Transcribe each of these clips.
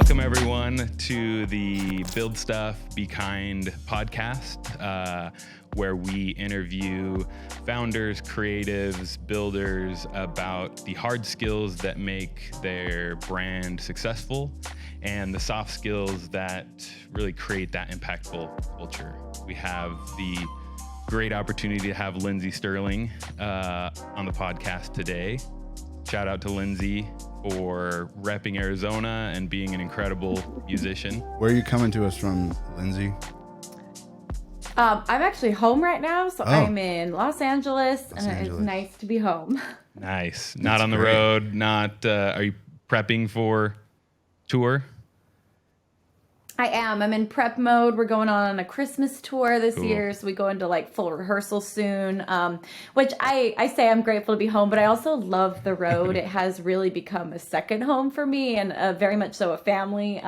Welcome, everyone, to the Build Stuff, Be Kind podcast, where we interview founders, creatives, builders about the hard skills that make their brand successful and the soft skills that really create that impactful culture. We have the great opportunity to have Lindsey Stirling on the podcast today. Shout out to Lindsey for repping Arizona and being an incredible musician. Where are you coming to us from, Lindsey? I'm actually home right now, so I'm in Los Angeles, and Angeles. it's nice to be home. Nice. Not on the road. Not. Are you prepping for tour? I am. I'm in prep mode. We're going on a Christmas tour this year, so we go into like full rehearsal soon, which I say I'm grateful to be home, but I also love the road. It has really become a second home for me and very much so a family.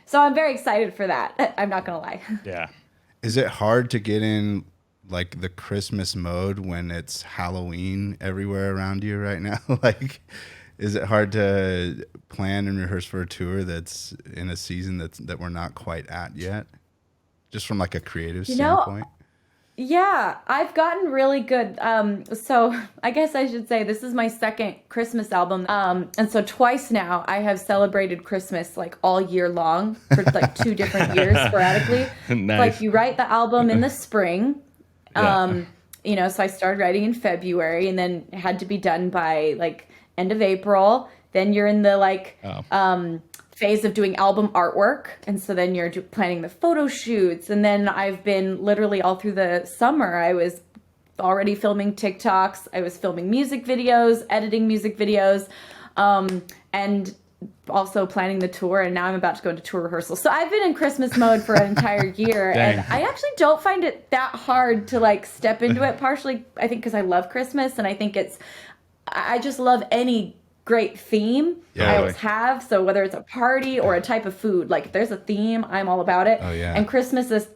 So I'm very excited for that. I'm not going to lie. Yeah. Is it hard to get in like the Christmas mode when it's Halloween everywhere around you right now? Like, is it hard to plan and rehearse for a tour that's in a season that we're not quite at yet? Just from like a creative standpoint? Yeah, I've gotten really good. So I guess I should say this is my second Christmas album. And so twice now I have celebrated Christmas like all year long for like 2 different years sporadically. Nice. Like you write the album in the spring. Yeah. So I started writing in February and then it had to be done by like end of April. Then you're in the phase of doing album artwork. And so then you're planning the photo shoots. And then I've been literally all through the summer, I was already filming TikToks. I was filming music videos, editing music videos, and also planning the tour. And now I'm about to go into tour rehearsal. So I've been in Christmas mode for an entire year. Dang. And I actually don't find it that hard to like step into it. Partially, I think because I love Christmas and I think I just love any great theme. Yeah, I always have. So whether it's a party or a type of food, like if there's a theme, I'm all about it. Oh, yeah. And Christmas is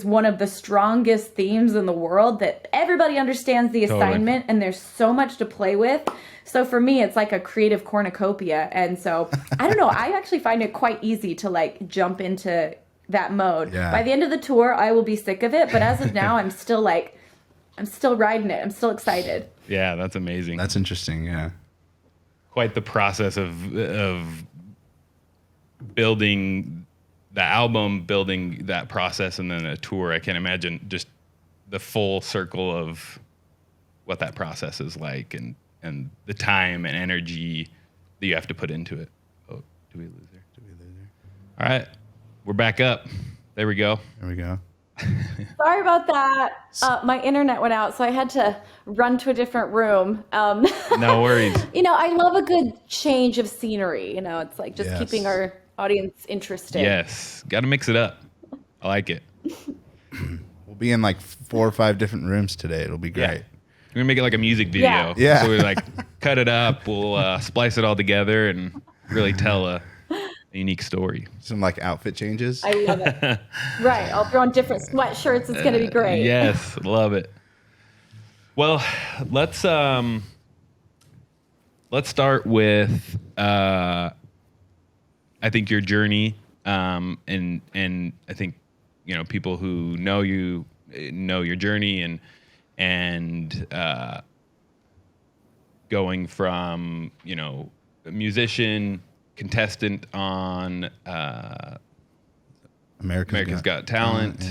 one of the strongest themes in the world that everybody understands the assignment and there's so much to play with. So for me, it's like a creative cornucopia. And so I don't know, I actually find it quite easy to like jump into that mode. Yeah. By the end of the tour, I will be sick of it. But as of now, I'm still riding it. I'm still excited. Yeah, that's amazing. That's interesting, yeah. Quite the process of building the album, building that process, and then a tour. I can't imagine just the full circle of what that process is like and the time and energy that you have to put into it. Oh, do we lose her? All right, we're back up. There we go. There we go. Sorry about that. My internet went out, so I had to run to a different room. No worries. I love a good change of scenery. It's like just keeping our audience interested. Yes, got to mix it up. I like it. We'll be in like 4 or 5 different rooms today. It'll be great. Yeah. We're gonna make it like a music video. Yeah. So we like cut it up. We'll splice it all together and really tell a unique story. Some like outfit changes. I love it. Right. I'll throw on different sweatshirts. It's going to be great. Yes, love it. Well, let's start with I think your journey, and I think people who know you know your journey and going from a musician, contestant on America's Got Talent,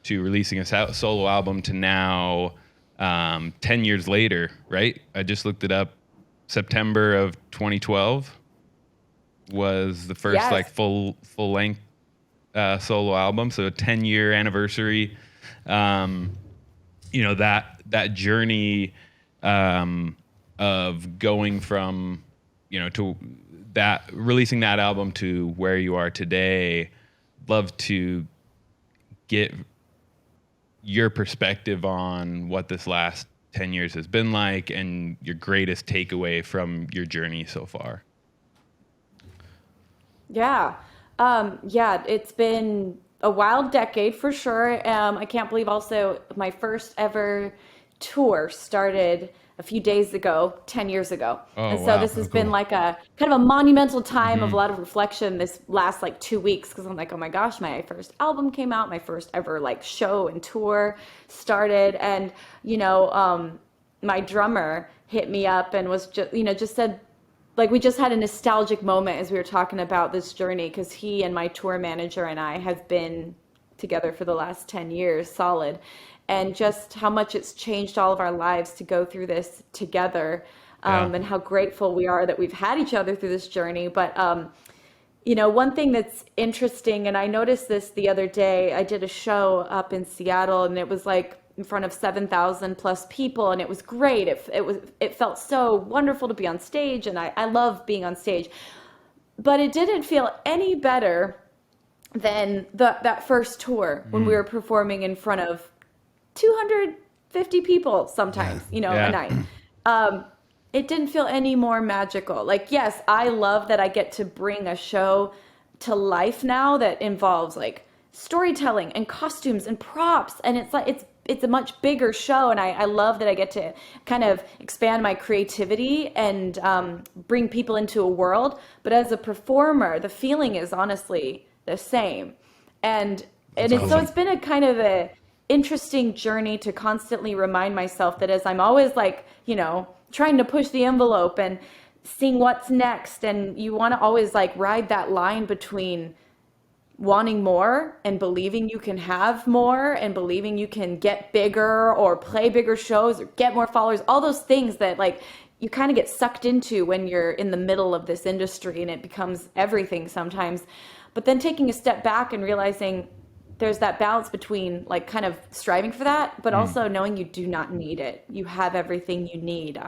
to releasing a solo album to now 10 years later, right? I just looked it up. September of 2012 was the first full length solo album. So a 10-year anniversary. That journey of going from to that, releasing that album to where you are today. Love to get your perspective on what this last 10 years has been like and your greatest takeaway from your journey so far. Yeah. It's been a wild decade for sure. I can't believe also my first ever tour started a few days ago, 10 years ago. Oh, and so wow. this has been like a kind of a monumental time of a lot of reflection this last like 2 weeks, because I'm like, oh my gosh, my first album came out, my first ever like show and tour started. And, my drummer hit me up and was just said, like, we just had a nostalgic moment as we were talking about this journey, because he and my tour manager and I have been together for the last 10 years solid, and just how much it's changed all of our lives to go through this together, and how grateful we are that we've had each other through this journey. But one thing that's interesting, and I noticed this the other day, I did a show up in Seattle, and it was like in front of 7,000 plus people, and it was great. It felt so wonderful to be on stage, and I love being on stage. But it didn't feel any better than that first tour when we were performing in front of 250 people sometimes, a night. It didn't feel any more magical. Like, yes, I love that I get to bring a show to life now that involves like storytelling and costumes and props, and it's a much bigger show, and I love that I get to kind of expand my creativity and bring people into a world. But as a performer, the feeling is honestly the same. And so it's been a kind of a interesting journey to constantly remind myself that as I'm always like, trying to push the envelope and seeing what's next, and you want to always like ride that line between wanting more and believing you can have more and believing you can get bigger or play bigger shows or get more followers, all those things that like you kind of get sucked into when you're in the middle of this industry, and it becomes everything sometimes. But then taking a step back and realizing there's that balance between like kind of striving for that, but also knowing you do not need it. You have everything you need.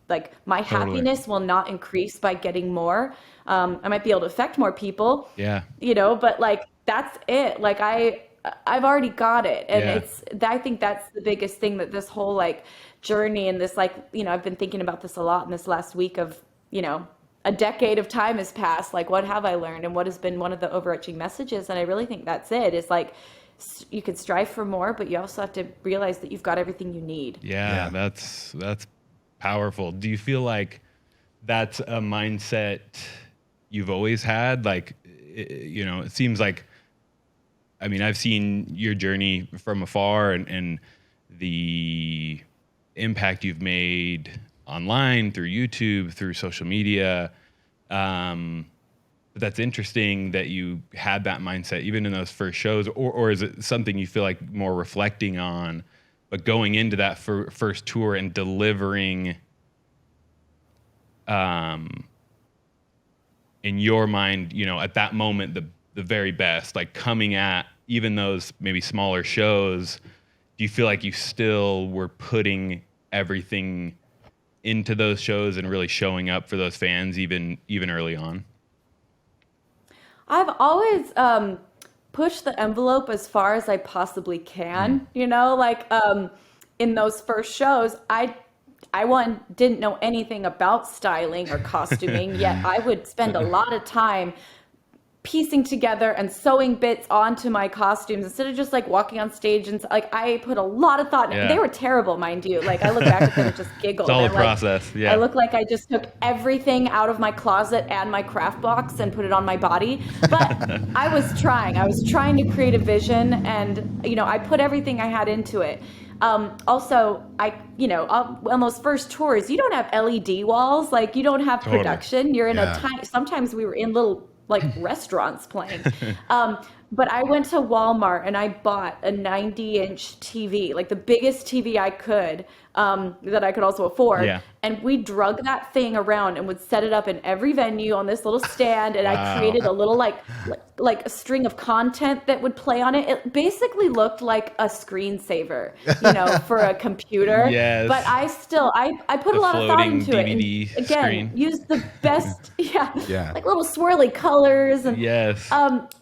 Like my happiness will not increase by getting more. I might be able to affect more people, but like, that's it. Like I've already got it. And I think that's the biggest thing, that this whole like journey and this like, I've been thinking about this a lot in this last week of, a decade of time has passed. Like, what have I learned, and what has been one of the overarching messages? And I really think that's it. It's like, you can strive for more, but you also have to realize that you've got everything you need. Yeah. That's powerful. Do you feel like that's a mindset you've always had? Like, it seems like, I mean, I've seen your journey from afar and the impact you've made online, through YouTube, through social media. But that's interesting that you had that mindset even in those first shows, or is it something you feel like more reflecting on, but going into that first tour and delivering in your mind, at that moment, the very best, like coming at even those maybe smaller shows, do you feel like you still were putting everything into those shows and really showing up for those fans even early on? I've always pushed the envelope as far as I possibly can, in those first shows, I didn't know anything about styling or costuming, yet I would spend a lot of time piecing together and sewing bits onto my costumes instead of just like walking on stage. And like, I put a lot of thought in it. They were terrible, mind you. Like, I look back at them and just giggle. It's all a like, process. Yeah. I look like I just took everything out of my closet and my craft box and put it on my body. But I was trying to create a vision, and, I put everything I had into it. Also, on those first tours, you don't have LED walls. Like, you don't have production. You're in a tiny, sometimes we were in little like restaurants playing. But I went to Walmart and I bought a 90-inch TV, like the biggest TV I could, that I could also afford. Yeah. And we drug that thing around and would set it up in every venue on this little stand. And I created a little like a string of content that would play on it. It basically looked like a screensaver, for a computer. Yes. But I put a lot of thought into DVD it. And again, use the best, like little swirly colors. And,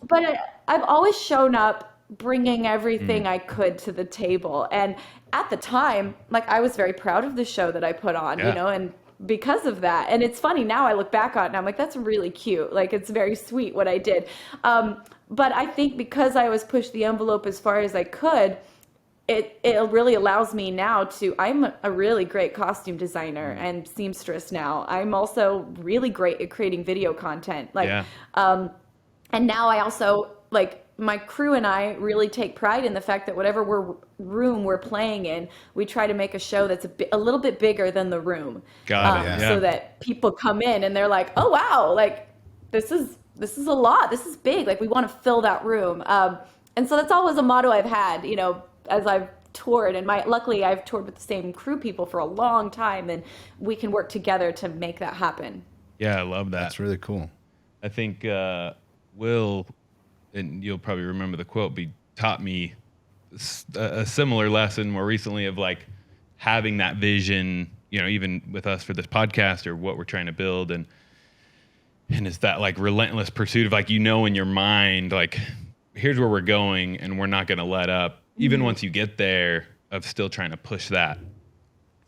but I've always shown up bringing everything I could to the table. And at the time, like, I was very proud of the show that I put on, and because of that. And it's funny, now I look back on it and I'm like, that's really cute. Like, it's very sweet what I did. But I think because I was pushed the envelope as far as I could, it really allows me now to, I'm a really great costume designer and seamstress now. I'm also really great at creating video content. Like, Yeah. and now I also, like, my crew and I really take pride in the fact that whatever room we're playing in, we try to make a show that's a little bit bigger than the room. Got it. Yeah. So that people come in and they're like, oh wow, like this is a lot. This is big. Like we want to fill that room. And so that's always a motto I've had, you know, as I've toured, and luckily I've toured with the same crew people for a long time, and we can work together to make that happen. Yeah, I love that. That's really cool. I think Will, and you'll probably remember the quote, but he taught me a similar lesson more recently of like having that vision, you know, even with us for this podcast or what we're trying to build, and it's that like relentless pursuit of like, you know, in your mind, like here's where we're going and we're not going to let up. Even once you get there, of still trying to push that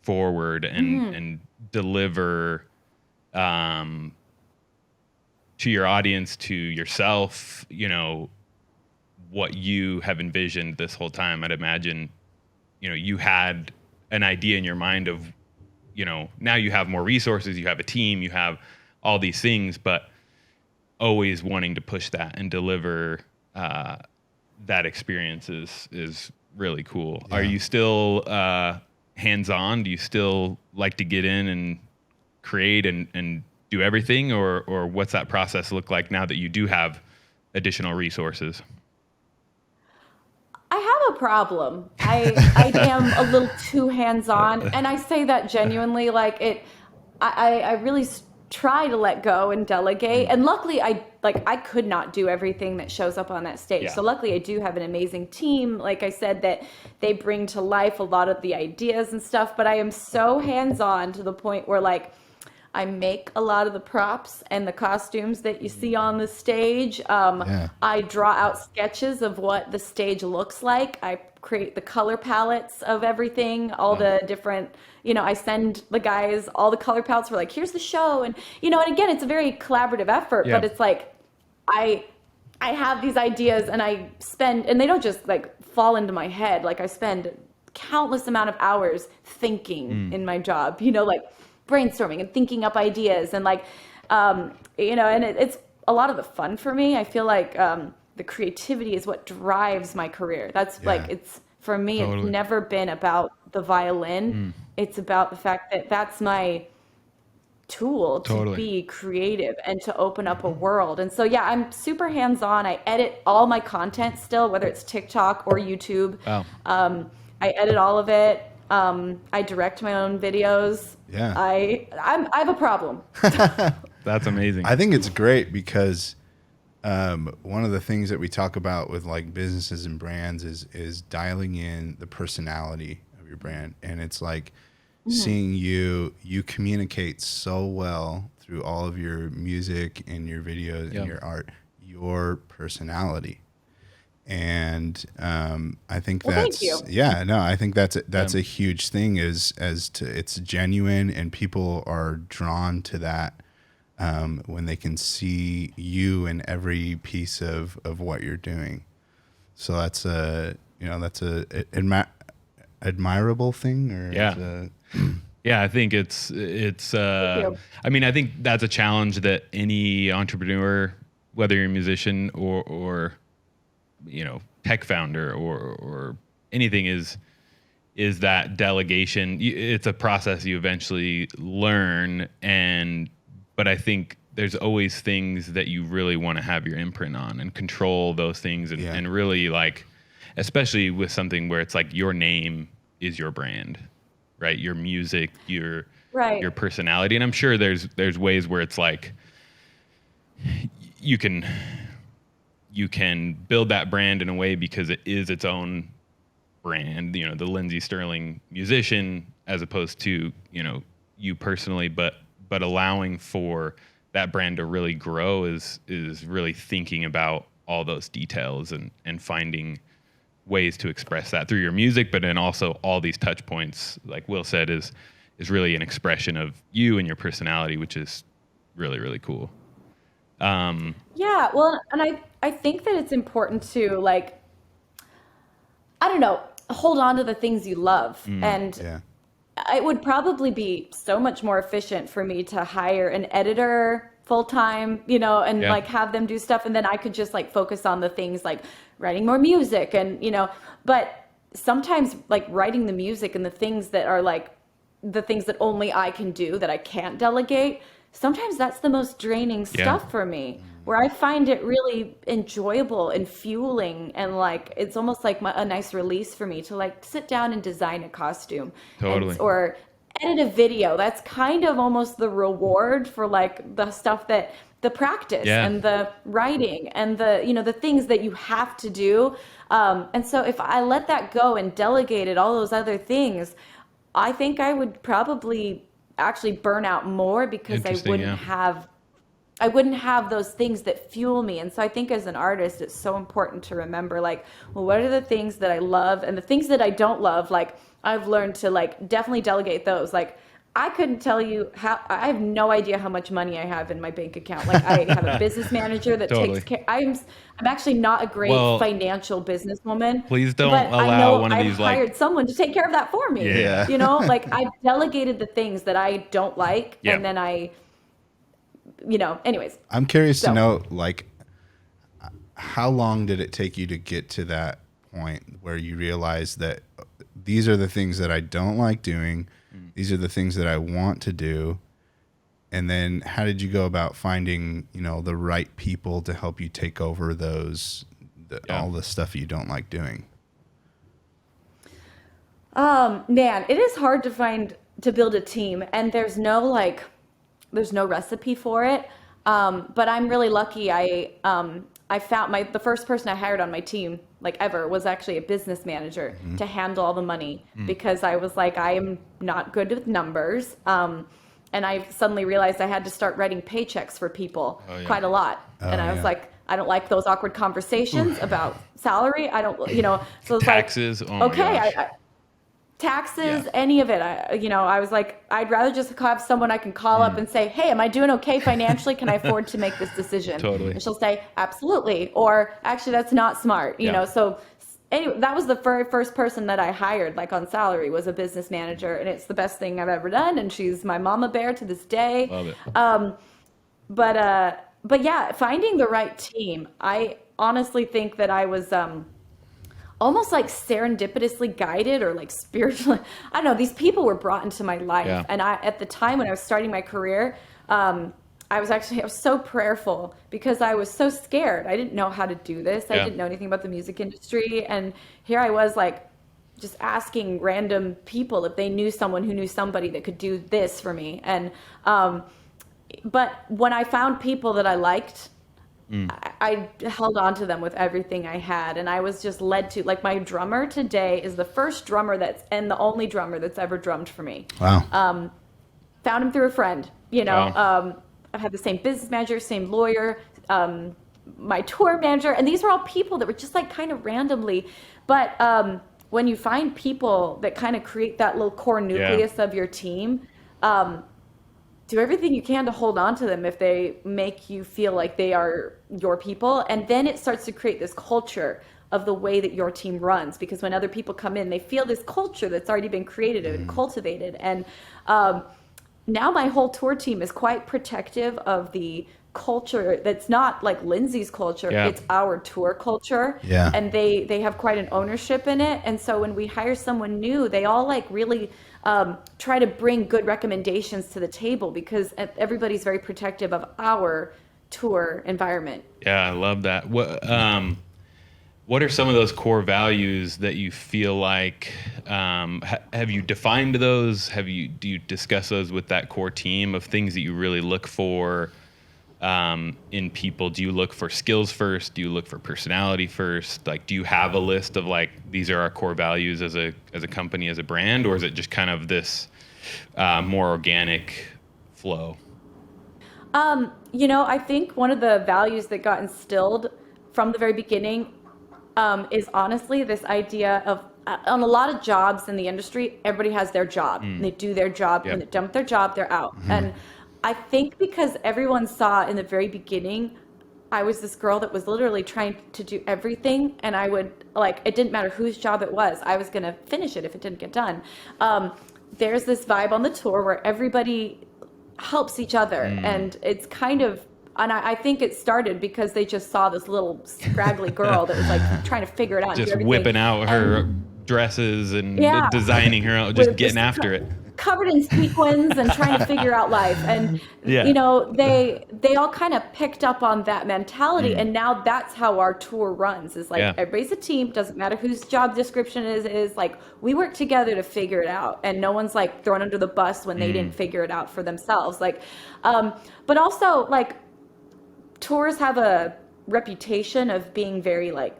forward and deliver to your audience, to yourself, you know, what you have envisioned this whole time. I'd imagine, you know, you had an idea in your mind of, you know, now you have more resources, you have a team, you have all these things, but always wanting to push that and deliver that experience is really cool. Yeah. Are you still hands-on? Do you still like to get in and create and do everything, or what's that process look like now that you do have additional resources? I have a problem. I am a little too hands-on, and I say that genuinely. Like I really try to let go and delegate, and luckily I could not do everything that shows up on that stage. So luckily I do have an amazing team, like I said, that they bring to life a lot of the ideas and stuff, but I am so hands-on to the point where like I make a lot of the props and the costumes that you see on the stage. I draw out sketches of what the stage looks like. I create the color palettes of everything, all the different, you know, I send the guys all the color palettes for like, here's the show. And, you know, and again, it's a very collaborative effort, but it's like, I have these ideas and I spend, and they don't just like fall into my head. Like I spend countless amount of hours thinking in my job, you know, like brainstorming and thinking up ideas and like, you know, and it's a lot of the fun for me. I feel like the creativity is what drives my career. That's like, it's for me, It's never been about the violin. It's about the fact that that's my tool to be creative and to open up a world. And so, yeah, I'm super hands-on. I edit all my content still, whether it's TikTok or YouTube. I edit all of it. I direct my own videos. Yeah. I have a problem. That's amazing. I think it's great because one of the things that we talk about with like businesses and brands is dialing in the personality of your brand. And it's like seeing you communicate so well through all of your music and your videos and your art, your personality. And I think that's I think that's a huge thing as to it's genuine and people are drawn to that when they can see you in every piece of what you're doing. So that's admirable thing, or I think it's I mean, I think that's a challenge that any entrepreneur, whether you're a musician or you know, tech founder or anything, is that delegation. It's a process you eventually learn, but I think there's always things that you really want to have your imprint on and control those things and really like, especially with something where it's like your name is your brand, right? Your music, your personality. And I'm sure there's ways where it's like you can build that brand in a way because it is its own brand, you know, the Lindsey Stirling musician, as opposed to, you know, you personally, but allowing for that brand to really grow is really thinking about all those details and finding ways to express that through your music, but then also all these touch points, like Will said, is really an expression of you and your personality, which is really, really cool. Yeah, well, and I think that it's important to, like, I don't know, hold on to the things you love. And Yeah. it would probably be so much more efficient for me to hire an editor full time, and like have them do stuff. And then I could just like focus on the things like writing more music and, but sometimes like writing the music and the things that are like the things that only I can do that I can't delegate. Sometimes that's the most draining stuff for me, where I find it really enjoyable and fueling, and like it's almost like a nice release for me to like sit down and design a costume or edit a video. That's kind of almost the reward for like the stuff that the practice and the writing and the the things that you have to do. And so if I let that go and delegated all those other things, I think I would probably actually burn out more, because I wouldn't have those things that fuel me. And so I think as an artist, it's so important to remember, like, well, what are the things that I love, and the things that I don't love, like I've learned to like definitely delegate those. Like I couldn't tell you I have no idea how much money I have in my bank account. Like I have a business manager that takes care. I'm actually not a great financial businesswoman. Please don't allow one of these I've hired someone to take care of that for me. Yeah. Like I've delegated the things that I don't like, and then anyways. I'm curious to know, like, how long did it take you to get to that point where you realize that these are the things that I don't like doing, these are the things that I want to do, and then how did you go about finding, the right people to help you take over all the stuff you don't like doing? Man, it is hard to build a team, and there's no recipe for it. But I'm really lucky. I found the first person I hired on my team, like ever, was actually a business manager to handle all the money, because I was like, I am not good with numbers. And I suddenly realized I had to start writing paychecks for people quite a lot. And I was like, I don't like those awkward conversations about salary. I don't, so it's taxes. Like, okay. Taxes, any of it. I was like, I'd rather just have someone I can call up and say, hey, am I doing okay financially? Can I afford to make this decision? Totally. And she'll say, absolutely. Or actually, that's not smart. So anyway, that was the very first person that I hired, like on salary, was a business manager. And it's the best thing I've ever done. And she's my mama bear to this day. Love it. But yeah, finding the right team. I honestly think that I was, almost like serendipitously guided, or like spiritually, I don't know, these people were brought into my life. Yeah. And at the time when I was starting my career, I was so prayerful, because I was so scared. I didn't know how to do this. I didn't know anything about the music industry. And here I was, like, just asking random people if they knew someone who knew somebody that could do this for me. And, but when I found people that I liked, I held on to them with everything I had, and I was just led to, like, my drummer today is the first drummer and the only drummer that's ever drummed for me. Wow. Found him through a friend, Wow. I've had the same business manager, same lawyer, my tour manager, and these were all people that were just like kind of randomly, but when you find people that kind of create that little core nucleus of your team, do everything you can to hold on to them if they make you feel like they are your people. And then it starts to create this culture of the way that your team runs, because when other people come in, they feel this culture that's already been created and cultivated. And now my whole tour team is quite protective of the culture that's not like Lindsey's culture. It's our tour culture. And they have quite an ownership in it. And so when we hire someone new, they all like really try to bring good recommendations to the table, because everybody's very protective of our tour environment. Yeah, I love that. What are some of those core values that you feel like, have you defined those? Do you discuss those with that core team of things that you really look for in people? Do you look for skills first? Do you look for personality first? Like, do you have a list of like, these are our core values as a company, as a brand, or is it just kind of this more organic flow? I think one of the values that got instilled from the very beginning is honestly this idea of, on a lot of jobs in the industry, everybody has their job. And they do their job. When they dump their job, they're out. And I think because everyone saw in the very beginning, I was this girl that was literally trying to do everything, and I would, like, it didn't matter whose job it was, I was going to finish it if it didn't get done. There's this vibe on the tour where everybody helps each other, and it's kind of, and I think it started because they just saw this little scraggly girl that was like trying to figure it out. Just whipping out her dresses and designing her out, just getting after it. Covered in sequins and trying to figure out life. And, you know, they all kind of picked up on that mentality. And now that's how our tour runs, is like everybody's a team. Doesn't matter whose job description is like, we work together to figure it out. And no one's like thrown under the bus when they didn't figure it out for themselves. Like, but also like tours have a reputation of being very like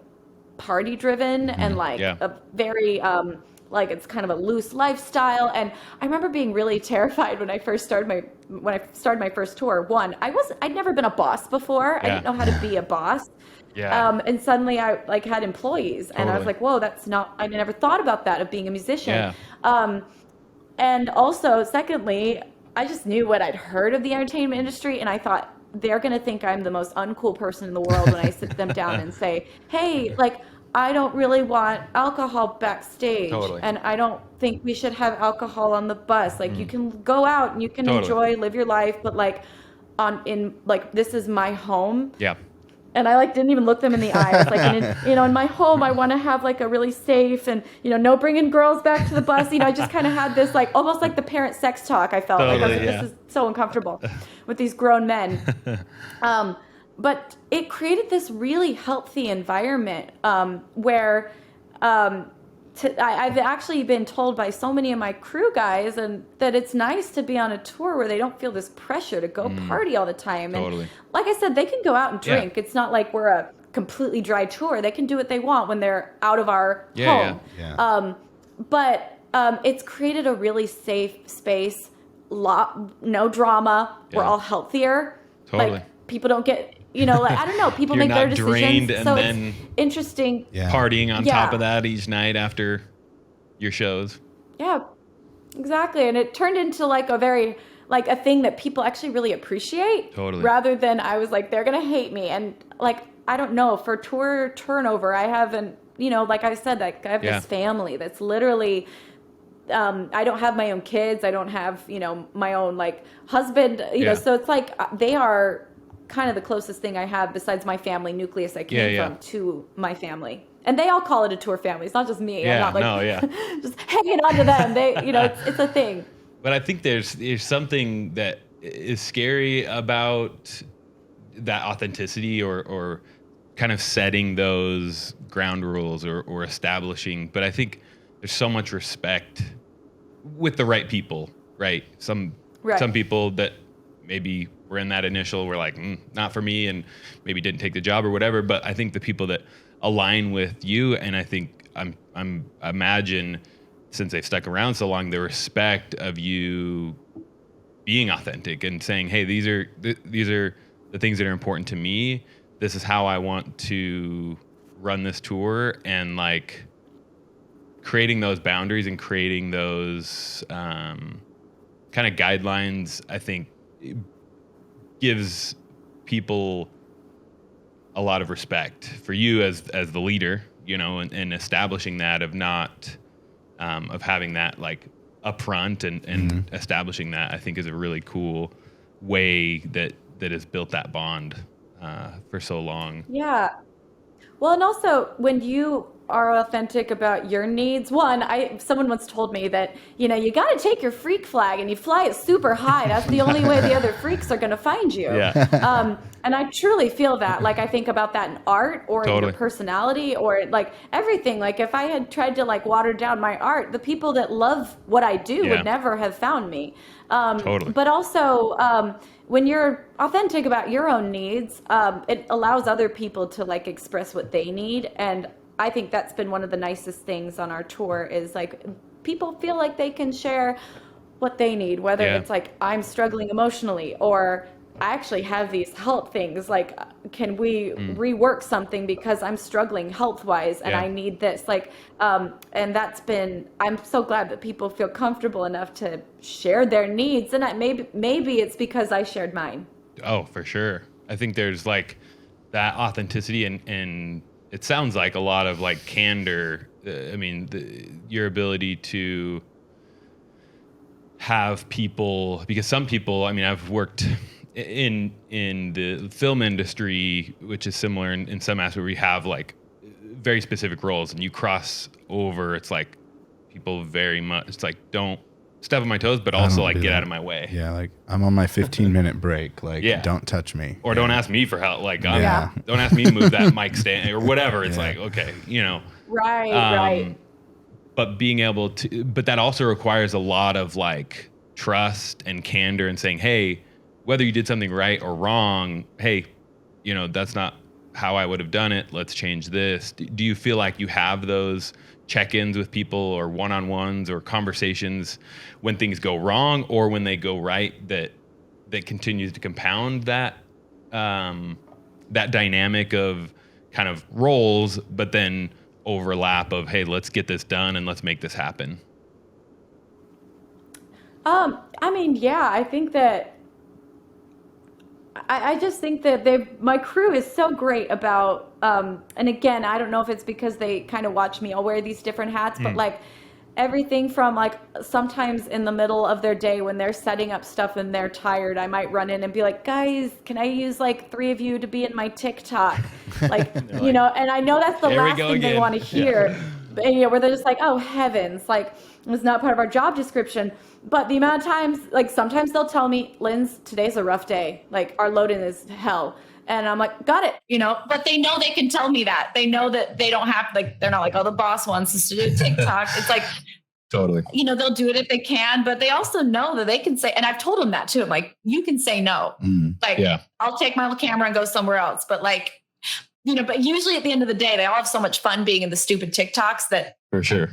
party driven and like a very, like it's kind of a loose lifestyle. And I remember being really terrified when I started my first tour. One, I'd never been a boss before. I didn't know how to be a boss. And suddenly I like had employees and I was like, whoa, I never thought about that, of being a musician. And also secondly, I just knew what I'd heard of the entertainment industry, and I thought, they're going to think I'm the most uncool person in the world when I sit them down and say, hey, like, I don't really want alcohol backstage, and I don't think we should have alcohol on the bus. Like, you can go out and you can enjoy, live your life, but like, this is my home. And I like didn't even look them in the eye. I was like, in my home, I want to have like a really safe and, no bringing girls back to the bus. I just kind of had this like, almost like the parent sex talk. I felt like I was like, this is so uncomfortable with these grown men. But it created this really healthy environment where I've actually been told by so many of my crew guys and that it's nice to be on a tour where they don't feel this pressure to go party all the time. And like I said, they can go out and drink. It's not like we're a completely dry tour. They can do what they want when they're out of our home. But it's created a really safe space, no drama. We're all healthier. Like people don't get, like, I don't know, people make better decisions. Drained and so then it's interesting. Partying on top of that each night after your shows. Yeah, exactly. And it turned into like a thing that people actually really appreciate. Rather than I was like, they're going to hate me. And like, I don't know, for tour turnover, I haven't, like I said, like I have this family that's literally, I don't have my own kids. I don't have, my own like husband, so it's like they are kind of the closest thing I have besides my family nucleus I came from to my family. And they all call it a tour family. It's not just me. I'm not like just hanging on to them. They, it's a thing. But I think there's something that is scary about that authenticity or kind of setting those ground rules or establishing. But I think there's so much respect with the right people, right? Some people that maybe were in that initial, were like, not for me, and maybe didn't take the job or whatever. But I think the people that align with you, and I think I'm imagine since they've stuck around so long, the respect of you being authentic and saying, hey, these are the things that are important to me. This is how I want to run this tour, and like creating those boundaries and creating those kind of guidelines, I think gives people a lot of respect for you as the leader, and establishing that of not, of having that like upfront and establishing that, I think is a really cool way that has built that bond for so long. Yeah. Well, and also when you are authentic about your needs. Someone once told me that, you got to take your freak flag and you fly it super high. That's the only way the other freaks are going to find you. And I truly feel that. Like, I think about that in art or in your personality or like everything. Like, if I had tried to like water down my art, the people that love what I do would never have found me. But also, when you're authentic about your own needs, it allows other people to like express what they need. And I think that's been one of the nicest things on our tour is like people feel like they can share what they need, whether it's like I'm struggling emotionally or I actually have these health things, like can we rework something because I'm struggling health wise and I need this, like and I'm so glad that people feel comfortable enough to share their needs, and maybe it's because I shared mine. Oh, for sure. I think there's like that authenticity and it sounds like a lot of like candor. I mean, your ability to have people, because some people, I mean, I've worked in the film industry, which is similar in some aspects, where we have like very specific roles, and you cross over. It's like people very much. It's like, don't step on my toes, but also like get out of my way. Yeah, like I'm on my 15-minute break. Like, don't touch me. Or don't ask me for help. Like, don't ask me to move that mic stand or whatever. It's like, okay, Right. But being able to, but that also requires a lot of like trust and candor and saying, hey, whether you did something right or wrong, hey, that's not how I would have done it. Let's change this. Do you feel like you have those check-ins with people or one-on-ones or conversations when things go wrong or when they go right that continues to compound that that dynamic of kind of roles, but then overlap of, hey, let's get this done and let's make this happen? I mean, yeah, I think that I just think that my crew is so great about, and again, I don't know if it's because they kind of watch me, I'll wear these different hats, but like everything from like sometimes in the middle of their day when they're setting up stuff and they're tired, I might run in and be like, guys, can I use like 3 of you to be in my TikTok? Like, and I know that's the last thing they want to hear. And, where they're just like, oh heavens, like it's not part of our job description. But the amount of times, like sometimes they'll tell me, Linz, today's a rough day. Like our load-in is hell. And I'm like, got it, but they know they can tell me that. They know that they don't have, like, they're not like, oh, the boss wants us to do TikTok. It's like, totally, they'll do it if they can, but they also know that they can say, and I've told them that too. I'm like, you can say no. I'll take my camera and go somewhere else. But like, but usually at the end of the day, they all have so much fun being in the stupid TikToks that for sure,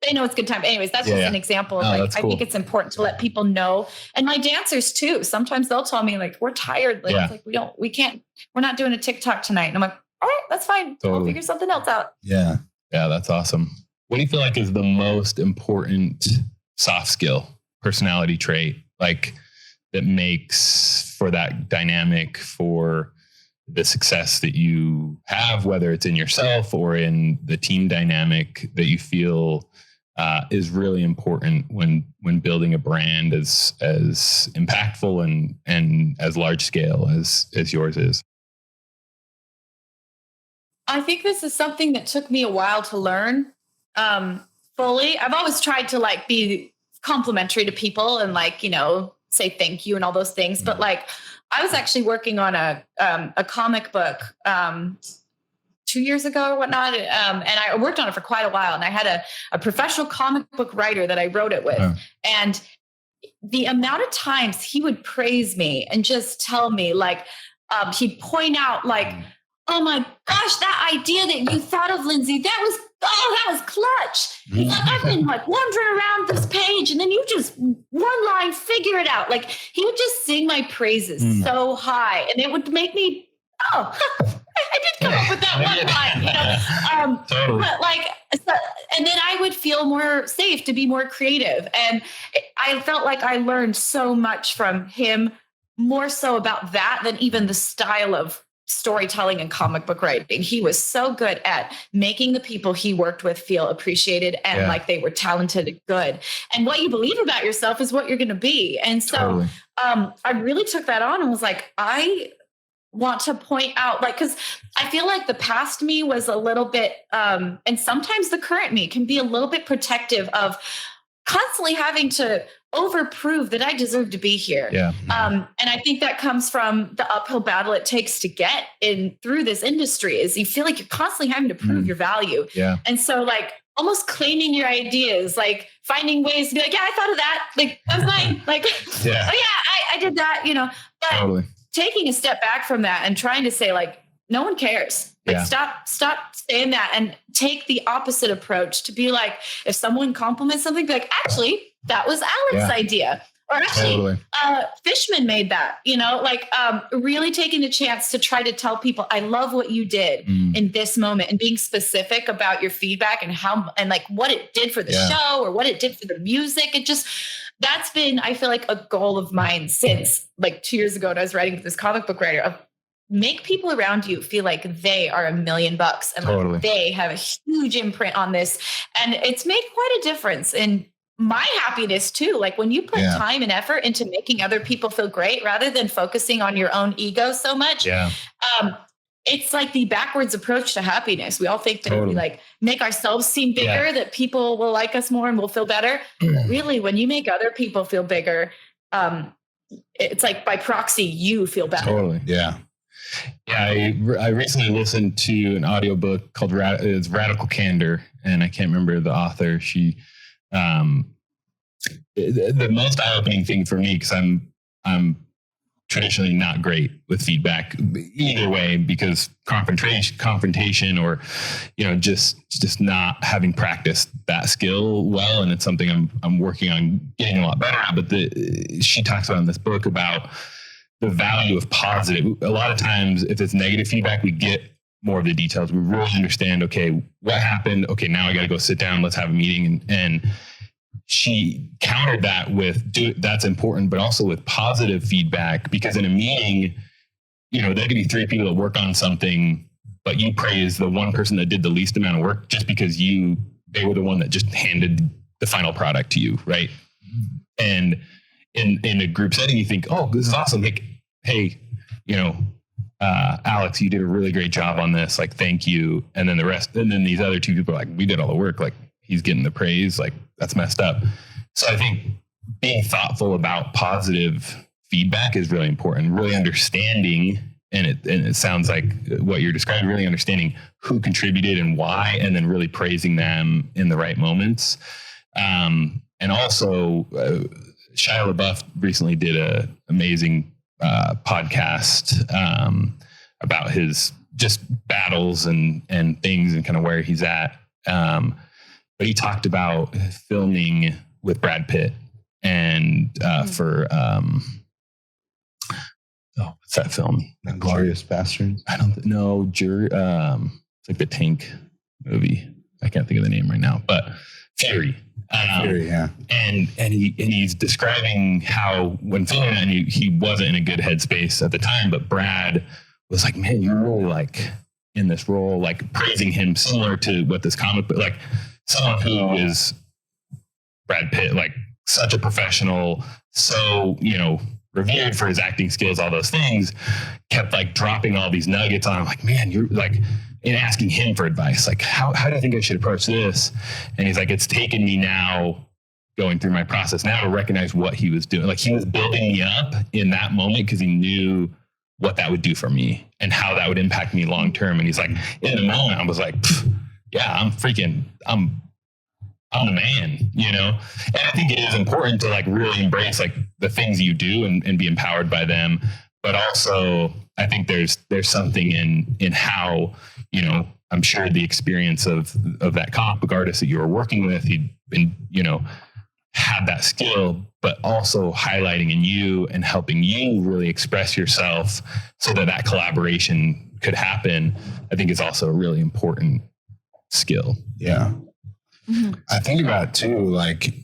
they know it's a good time. Anyways, that's just an example of cool. I think it's important to let people know. And my dancers too. Sometimes they'll tell me like, we're tired. Like, it's like, we're not doing a TikTok tonight. And I'm like, all right, that's fine. Totally. I'll figure something else out. Yeah. Yeah. That's awesome. What do you feel like is the most important soft skill, personality trait, like that makes for that dynamic for the success that you have, whether it's in yourself or in the team dynamic that you feel is really important when building a brand as impactful and as large scale as yours is? I think this is something that took me a while to learn fully. I've always tried to like be complimentary to people and like, say thank you and all those things. But like, I was actually working on a comic book 2 years ago or whatnot. And I worked on it for quite a while. And I had a professional comic book writer that I wrote it with. And the amount of times he would praise me and just tell me like, he'd point out like, oh my gosh, that idea that you thought of, Lindsey, that was clutch. He's like, I've been like wandering around this page and then you just one line, figure it out. Like he would just sing my praises so high and it would make me, I did come up with that one line, Totally. But like, and then I would feel more safe to be more creative. And I felt like I learned so much from him, more so about that than even the style of storytelling and comic book writing. He was so good at making the people he worked with feel appreciated and like they were talented and good. And what you believe about yourself is what you're going to be. And so I really took that on and was like, I want to point out, like, because I feel like the past me was a little bit, and sometimes the current me can be a little bit protective of constantly having to overprove that I deserve to be here. And I think that comes from the uphill battle it takes to get in through this industry is you feel like you're constantly having to prove your value. And so like almost claiming your ideas, like finding ways to be like, yeah, I thought of that. Like, that's mine. Like, oh yeah, I did that, but taking a step back from that and trying to say like, no one cares. Like stop saying that and take the opposite approach to be like, if someone compliments something, be like, actually, that was Alan's idea. Or actually, Fishman made that, really taking the chance to try to tell people, I love what you did in this moment and being specific about your feedback and how, and like what it did for the show or what it did for the music. That's been, I feel like a goal of mine since like 2 years ago when I was writing with this comic book writer of make people around you feel like they are $1 million and Totally. like they have a huge imprint on this. And it's made quite a difference in my happiness too. Like when you put time and effort into making other people feel great rather than focusing on your own ego so much. It's like the backwards approach to happiness. We all think that if we like make ourselves seem bigger, that people will like us more and we'll feel better. But really, when you make other people feel bigger, it's like by proxy, you feel better. Totally. Yeah. Yeah. I recently listened to an audiobook called it's Radical Candor, and I can't remember the author. She, the most eye-opening thing for me, because I'm traditionally not great with feedback either way, because confrontation or, just not having practiced that skill well. And it's something I'm working on getting a lot better at. But she talks about in this book about the value of positive. A lot of times if it's negative feedback, we get more of the details. We really understand, okay, what happened? Okay, now I got to go sit down. Let's have a meeting. And she countered that with that's important, but also with positive feedback, because in a meeting, there could be 3 people that work on something, but you praise the one person that did the least amount of work just because they were the one that just handed the final product to you. Right. And in a group setting, you think, oh, this is awesome. Like, hey, Alex, you did a really great job on this. Like, thank you. And then then these other 2 people are like, we did all the work. Like, he's getting the praise. Like, that's messed up. So I think being thoughtful about positive feedback is really important. Really understanding, and it sounds like what you're describing, really understanding who contributed and why, and then really praising them in the right moments. And also, Shia LaBeouf recently did an amazing podcast about his just battles and things and kind of where he's at. But he talked about filming with Brad Pitt and for what's that film? Glorious Bastards. I don't know. It's like the tank movie. I can't think of the name right now, but Fury. Fury, yeah. And he's describing how when filming that, he wasn't in a good headspace at the time, but Brad was like, man, you're really like in this role, like praising him, similar to what this comic, but like someone who is Brad Pitt, like such a professional, so, revered for his acting skills, all those things, kept like dropping all these nuggets on him. Like, man, you're like, and asking him for advice. Like, how do you think I should approach this? And he's like, it's taken me now going through my process now to recognize what he was doing. Like, he was building me up in that moment because he knew what that would do for me and how that would impact me long-term. And he's like, in the moment, I was like, yeah, I'm the man, And I think it is important to like really embrace like the things you do and be empowered by them. But also I think there's something in how, I'm sure the experience of that comic book artist that you were working with, he'd been, had that skill, but also highlighting in you and helping you really express yourself so that collaboration could happen, I think is also a really important skill. Yeah. Mm-hmm. I think about it too, like,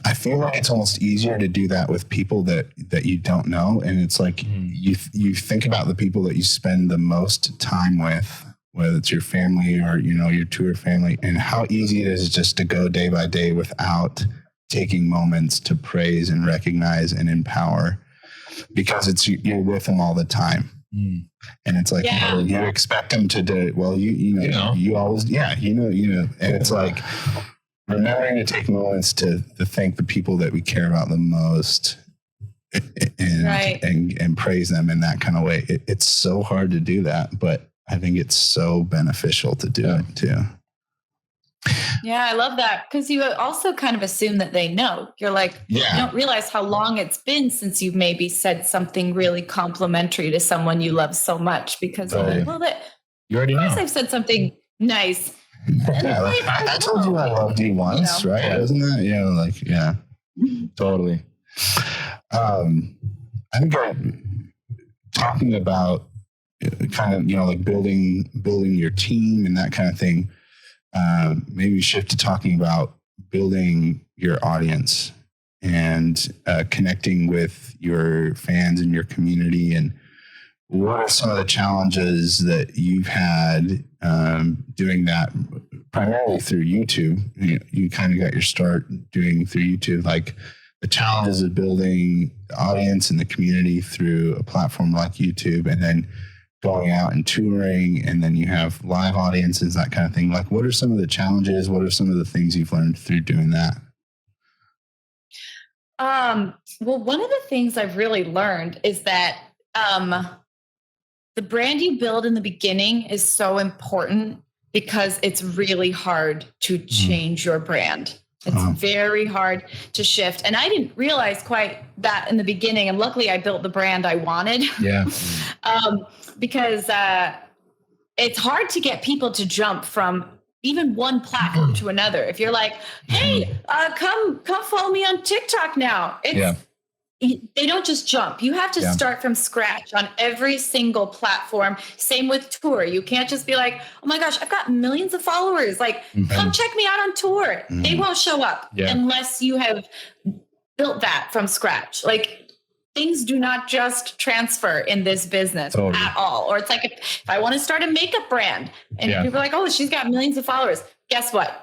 I feel like it's almost easier to do that with people that you don't know. And it's like, you think about the people that you spend the most time with, whether it's your family or, your tour family, and how easy it is just to go day by day without taking moments to praise and recognize and empower, because you're with them all the time. And it's like, you expect them to do it. Well, you always, and it's like remembering to take moments to thank the people that we care about the most and praise them in that kind of way. It's so hard to do that, but I think it's so beneficial to do it too. Yeah, I love that, because you also kind of assume that they know. You're like, you don't realize how long it's been since you've maybe said something really complimentary to someone you love so much, because you already know. I've said something nice. I told you I loved you once, right? Yeah. Isn't that, Totally. I think talking about kind of, like building your team and that kind of thing. Maybe shift to talking about building your audience and connecting with your fans and your community? And what are some of the challenges that you've had doing that primarily through YouTube? You kind of got your start doing through YouTube, like the challenges of building the audience and the community through a platform like YouTube, and then going out and touring, and then you have live audiences, that kind of thing. Like, what are some of the challenges? What are some of the things you've learned through doing that? Well, one of the things I've really learned is that the brand you build in the beginning is so important, because it's really hard to change your brand. It's very hard to shift. And I didn't realize quite that in the beginning. And luckily I built the brand I wanted. Yeah. Because it's hard to get people to jump from even one platform to another. If you're like, hey, come follow me on TikTok now. They don't just jump. You have to start from scratch on every single platform. Same with tour. You can't just be like, oh my gosh, I've got millions of followers. Like, come check me out on tour. They won't show up unless you have built that from scratch. Like, things do not just transfer in this business at all. Or it's like, if I want to start a makeup brand and people are like, oh, she's got millions of followers. Guess what?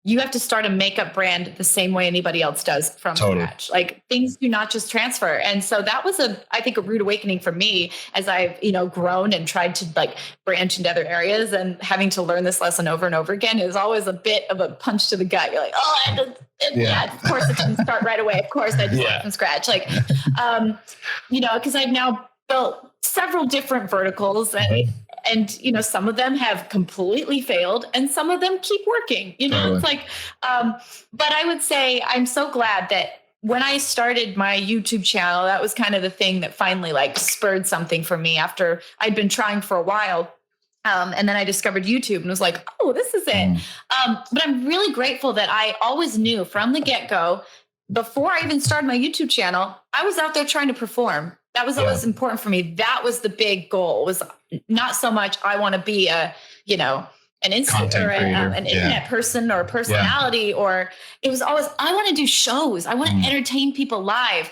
You have to start a makeup brand the same way anybody else does from scratch. Like, things do not just transfer. And so that was I think a rude awakening for me as I've, grown and tried to like branch into other areas, and having to learn this lesson over and over again is always a bit of a punch to the gut. You're like, oh, of course it didn't start right away. Of course I just start from scratch. Like, because I've now built several different verticals, and some of them have completely failed and some of them keep working, It's like, but I would say I'm so glad that when I started my YouTube channel, that was kind of the thing that finally like spurred something for me after I'd been trying for a while. And then I discovered YouTube and was like, oh, this is it. But I'm really grateful that I always knew from the get-go, before I even started my YouTube channel, I was out there trying to perform. That was always important for me. That was the big goal, was not so much I want to be an internet person or a personality, or it was always, I want to do shows. I want to entertain people live.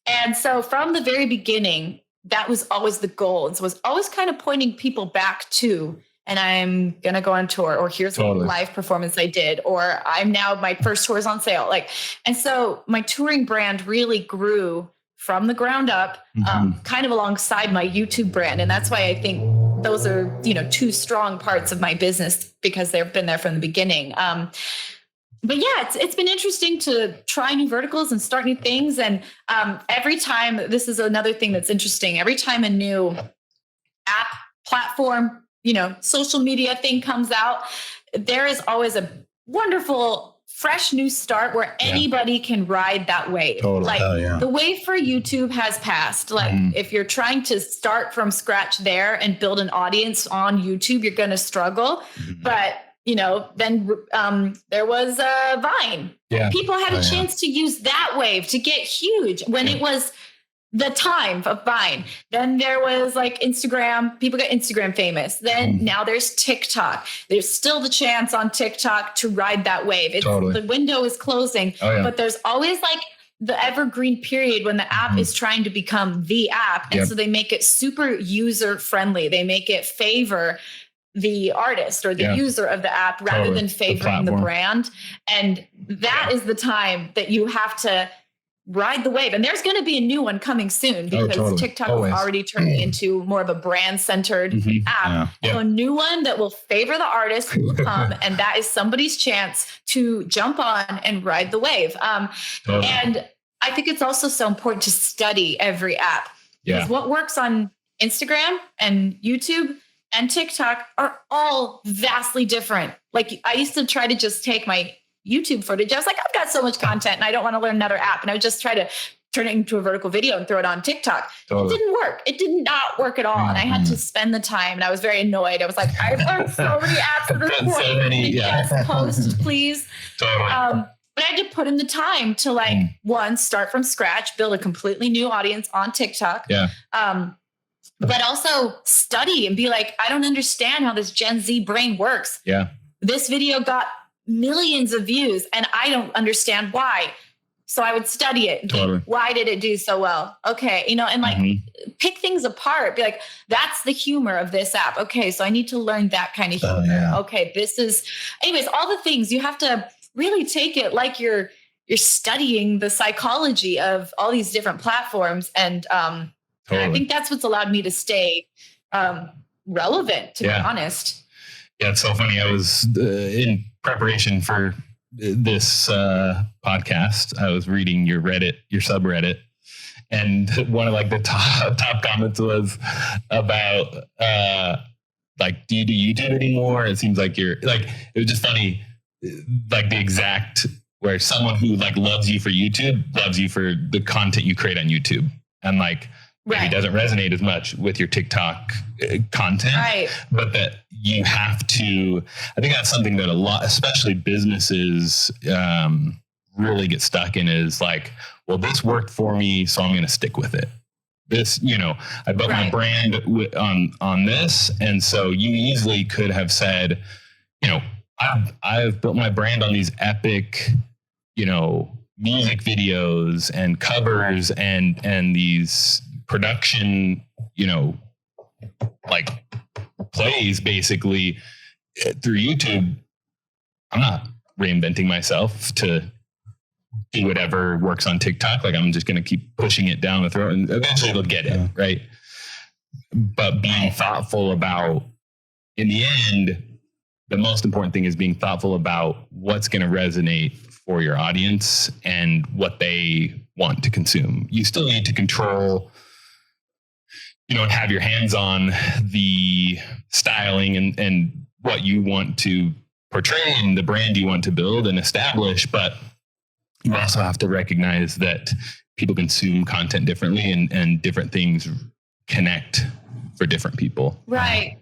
And so from the very beginning, that was always the goal. And so it was always kind of pointing people back to, and I'm going to go on tour, or here's what live performance I did, or my first tour is on sale. And so my touring brand really grew from the ground up, kind of alongside my YouTube brand. And that's why I think those are, two strong parts of my business, because they've been there from the beginning. But yeah, it's been interesting to try new verticals and start new things. And every time, this is another thing that's interesting, every time a new app, platform, social media thing comes out, there is always a wonderful fresh new start where anybody can ride that wave. The wave for YouTube has passed. If you're trying to start from scratch there and build an audience on YouTube, you're going to struggle. But then there was Vine. People had a chance to use that wave to get huge when it was the time of Vine. Then there was like Instagram. People got Instagram famous. Then now there's TikTok. There's still the chance on TikTok to ride that wave. The window is closing, but there's always like the evergreen period when the app is trying to become the app. And so they make it super user friendly. They make it favor the artist or the user of the app rather than favoring the brand. And that is the time that you have to ride the wave. And there's going to be a new one coming soon, because TikTok is already turning into more of a brand centered app. So a new one that will favor the artist will come, and that is somebody's chance to jump on and ride the wave. And I think it's also so important to study every app, because what works on Instagram and YouTube and TikTok are all vastly different. Like, I used to try to just take my YouTube footage. I was like, I've got so much content and I don't want to learn another app. And I would just try to turn it into a vertical video and throw it on TikTok. It didn't work. It did not work at all. And I had to spend the time, and I was very annoyed. I was like, I've learned so many apps at this point. So many, yes, post, please. But I had to put in the time to one, start from scratch, build a completely new audience on TikTok. But also study and be like, I don't understand how this Gen Z brain works. This video got millions of views and I don't understand why. So I would study it. Totally. Why did it do so well? Okay. And like pick things apart, be like, that's the humor of this app. Okay. So I need to learn that kind of humor. Okay. Anyways, all the things you have to really take it like you're studying the psychology of all these different platforms. And I think that's what's allowed me to stay relevant, to be honest. Yeah, it's so funny. I was in preparation for this podcast. I was reading your subreddit, and one of like the top comments was about like, do you do YouTube anymore? It seems like it was just funny, like the exact where someone who like loves you for YouTube loves you for the content you create on YouTube, and like maybe doesn't resonate as much with your TikTok content, but that you have to, I think that's something that a lot, especially businesses, really get stuck in, is like, well, this worked for me, so I'm going to stick with it. This, I built my brand on this. And so you easily could have said, I've built my brand on these epic, music videos and covers and these production, like plays basically through YouTube. I'm not reinventing myself to do whatever works on TikTok. Like, I'm just going to keep pushing it down the throat and eventually they'll get it. Right. But being thoughtful about, in the end, the most important thing is being thoughtful about what's going to resonate for your audience and what they want to consume. You still need to control, and have your hands on the styling and what you want to portray and the brand you want to build and establish. But you also have to recognize that people consume content differently and different things connect for different people. Right.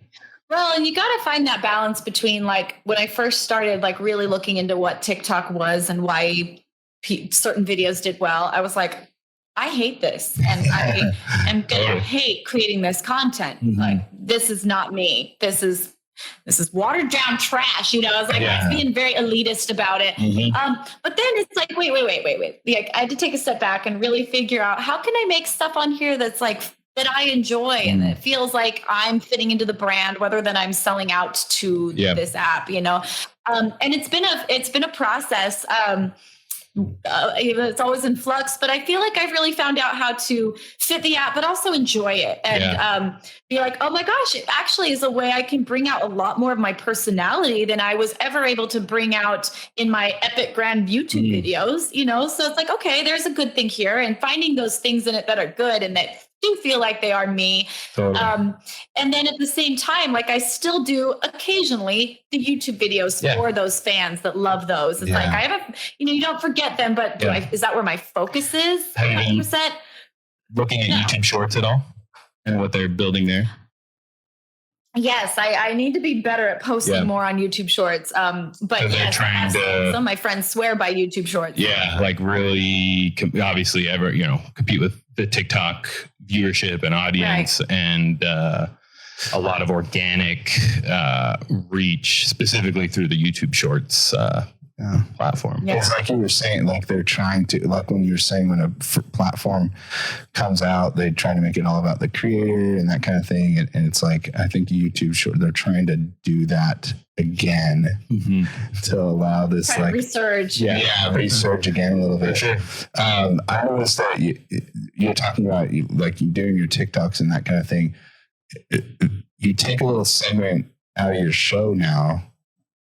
Well, and you got to find that balance between, like, when I first started, like, really looking into what TikTok was and why certain videos did well, I was like, I hate this. And I am going to hate creating this content. Mm-hmm. Like, this is not me. This is watered down trash. I was like, I was being very elitist about it. Mm-hmm. But then it's like, wait. Like, I had to take a step back and really figure out, how can I make stuff on here that's like, that I enjoy and it feels like I'm fitting into the brand, rather than I'm selling out to this app, and it's been a process. It's always in flux, but I feel like I've really found out how to fit the app, but also enjoy it and be like, oh my gosh, it actually is a way I can bring out a lot more of my personality than I was ever able to bring out in my epic grand YouTube videos, So it's like, okay, there's a good thing here, and finding those things in it that are good and that do feel like they are me. Totally. And then at the same time, like, I still do occasionally the YouTube videos for those fans that love those. It's like, I have you don't forget them, but is that where my focus is? 100%. Looking at YouTube Shorts at all and what they're building there? Yes, I need to be better at posting more on YouTube Shorts. But yes, some of my friends swear by YouTube Shorts. Yeah, like really, obviously, compete with the TikTok viewership and audience, and a lot of organic reach, specifically through the YouTube Shorts platform. Yeah. It's like you were saying, like, they're trying to, like when you were saying, when a platform comes out, they try to make it all about the creator and that kind of thing. And it's like, I think YouTube Short, they're trying to do that again to allow this resurge. Resurge again a little bit. Sure. I noticed that you're talking about like you doing your TikToks and that kind of thing. You take a little segment out of your show now.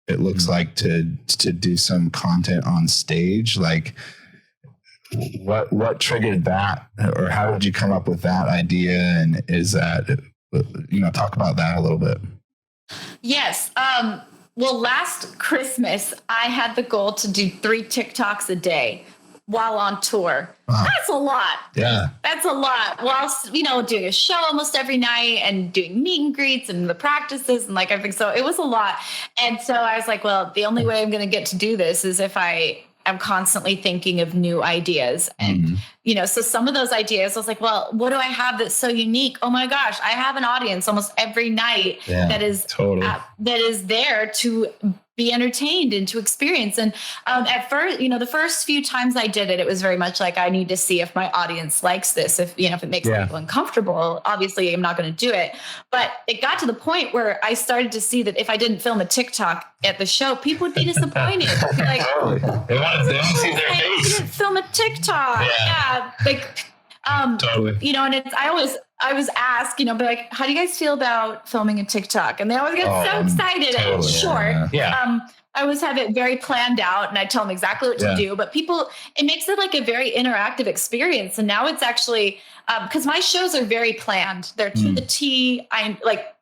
It looks like to do some content on stage. Like, what triggered that, or how did you come up with that idea? And is that, talk about that a little bit. Yes. Well, last Christmas, I had the goal to do 3 TikToks a day while on tour. Wow. That's a lot. Yeah. That's a lot. Whilst, doing a show almost every night and doing meet and greets and the practices and like everything. So it was a lot. And so I was like, well, the only way I'm going to get to do this is if I am constantly thinking of new ideas. And, so some of those ideas, I was like, well, what do I have that's so unique? Oh my gosh, I have an audience almost every night that is there to be entertained and to experience. And at first, the first few times I did it, it was very much like, I need to see if my audience likes this. If it makes people uncomfortable, obviously I'm not going to do it. But it got to the point where I started to see that if I didn't film a TikTok at the show, people would be disappointed. They'd be like, they want to see their I face. didn't film a TikTok. Yeah. Like, totally. And I was asked, but like, how do you guys feel about filming a TikTok? And they always get so excited. Totally. And it's short. Yeah. I always have it very planned out, and I tell them exactly what to do. But it makes it like a very interactive experience. And now it's actually, because my shows are very planned. They're to the T.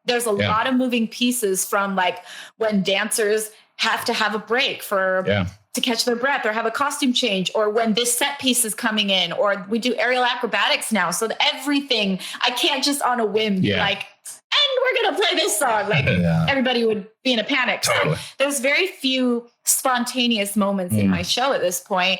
There's a lot of moving pieces, from like when dancers have to have a break to catch their breath or have a costume change, or when this set piece is coming in, or we do aerial acrobatics now. So that everything, I can't just on a whim be like, and we're going to play this song. Like everybody would be in a panic. Totally. So there's very few spontaneous moments in my show at this point,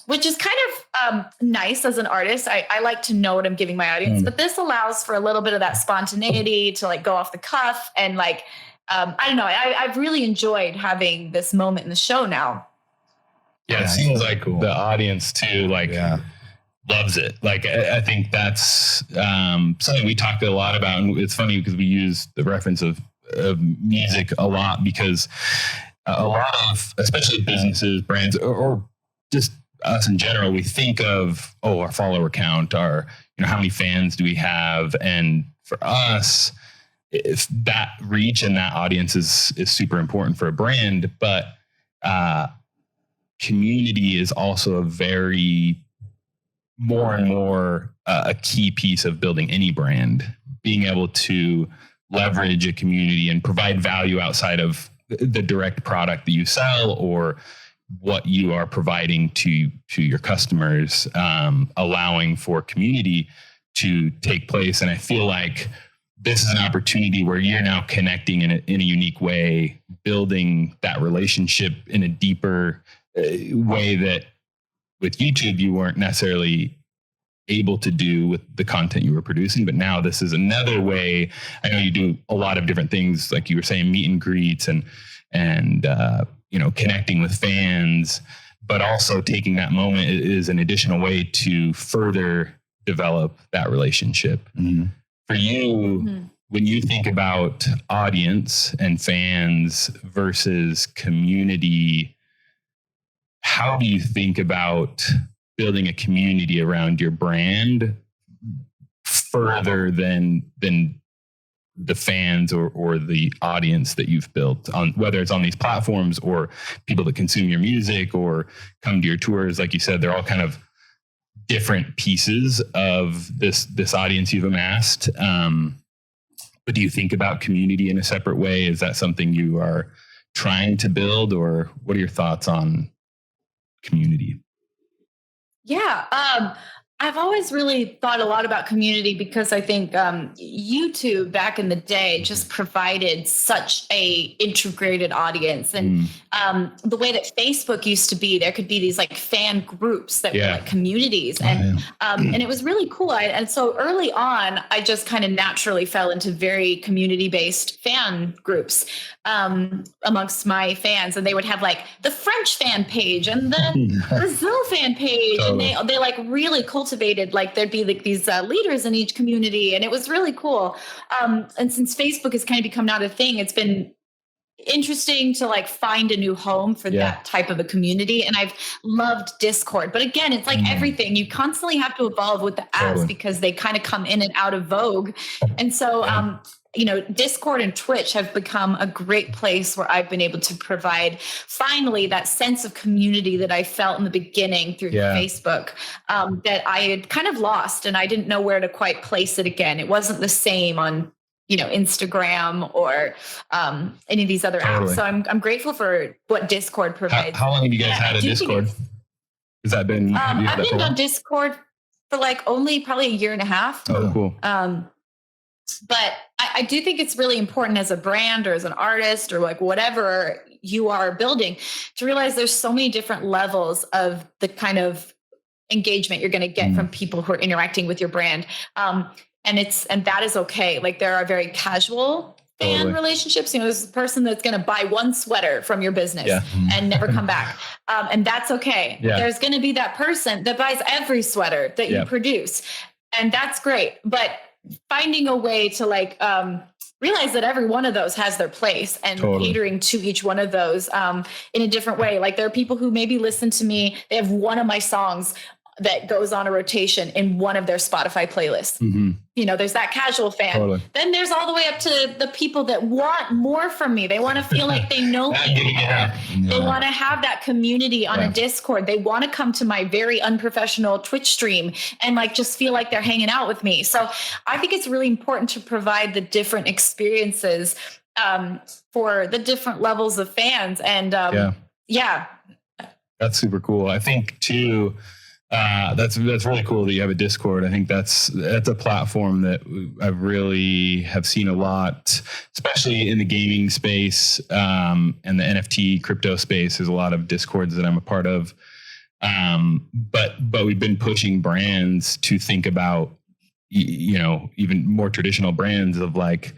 which is kind of nice as an artist. I like to know what I'm giving my audience, but this allows for a little bit of that spontaneity to like go off the cuff and like, I don't know. I've really enjoyed having this moment in the show now. Yeah, it seems like the audience too, loves it. Like, I think that's something we talked a lot about. And it's funny because we use the reference of music a lot, because a lot of, especially businesses, brands, or just us in general, we think of, our follower count, our, how many fans do we have? And for us, if that reach and that audience is super important for a brand, but community is also a very more and more a key piece of building any brand. Being able to leverage a community and provide value outside of the direct product that you sell or what you are providing to your customers, allowing for community to take place. And I feel like this is an opportunity where you're now connecting in a unique way, building that relationship in a deeper way that with YouTube you weren't necessarily able to do with the content you were producing. But now this is another way. I know you do a lot of different things, like you were saying, meet and greets and connecting with fans, but also taking that moment is an additional way to further develop that relationship. Mm-hmm. For you, when you think about audience and fans versus community, how do you think about building a community around your brand further than the fans or the audience that you've built, on whether it's on these platforms or people that consume your music or come to your tours? Like you said, they're all kind of different pieces of this audience you've amassed. But do you think about community in a separate way? Is that something you are trying to build, or what are your thoughts on community? Yeah. I've always really thought a lot about community, because I think YouTube back in the day just provided such a integrated audience. And the way that Facebook used to be, there could be these like fan groups that were like communities. And and it was really cool. And so early on, I just kind of naturally fell into very community-based fan groups amongst my fans. And they would have like the French fan page and the Brazil fan page. Totally. And they like really cultivated, like there'd be like these leaders in each community. And it was really cool. And since Facebook has kind of become not a thing, it's been interesting to like find a new home for that type of a community. And I've loved Discord, but again, it's like everything, you constantly have to evolve with the apps because they kind of come in and out of vogue. And so, Discord and Twitch have become a great place where I've been able to provide finally that sense of community that I felt in the beginning through Facebook, that I had kind of lost, and I didn't know where to quite place it again. It wasn't the same on Instagram or any of these other apps. So I'm grateful for what Discord provides. How long have you guys had a Discord? Has that been? I've been on Discord for like only probably a year and a half. Oh, cool. But I do think it's really important as a brand or as an artist or like whatever you are building to realize there's so many different levels of the kind of engagement you're going to get from people who are interacting with your brand. And that is okay. Like there are very casual fan relationships. You know, there's a person that's going to buy one sweater from your business and never come back. And that's okay. Yeah. There's going to be that person that buys every sweater that you produce. And that's great. But finding a way to like, realize that every one of those has their place and catering to each one of those in a different way. Like there are people who maybe listen to me. They have one of my songs that goes on a rotation in one of their Spotify playlists. Mm-hmm. You know, there's that casual fan. Totally. Then there's all the way up to the people that want more from me. They want to feel like they know me more. They want to have that community on a Discord. They want to come to my very unprofessional Twitch stream and like just feel like they're hanging out with me. So I think it's really important to provide the different experiences for the different levels of fans. And that's super cool. I think too, that's really cool that you have a Discord. I think that's a platform that I really have seen a lot, especially in the gaming space and the NFT crypto space. There's a lot of Discords that I'm a part of. But we've been pushing brands to think about, you know, even more traditional brands of like,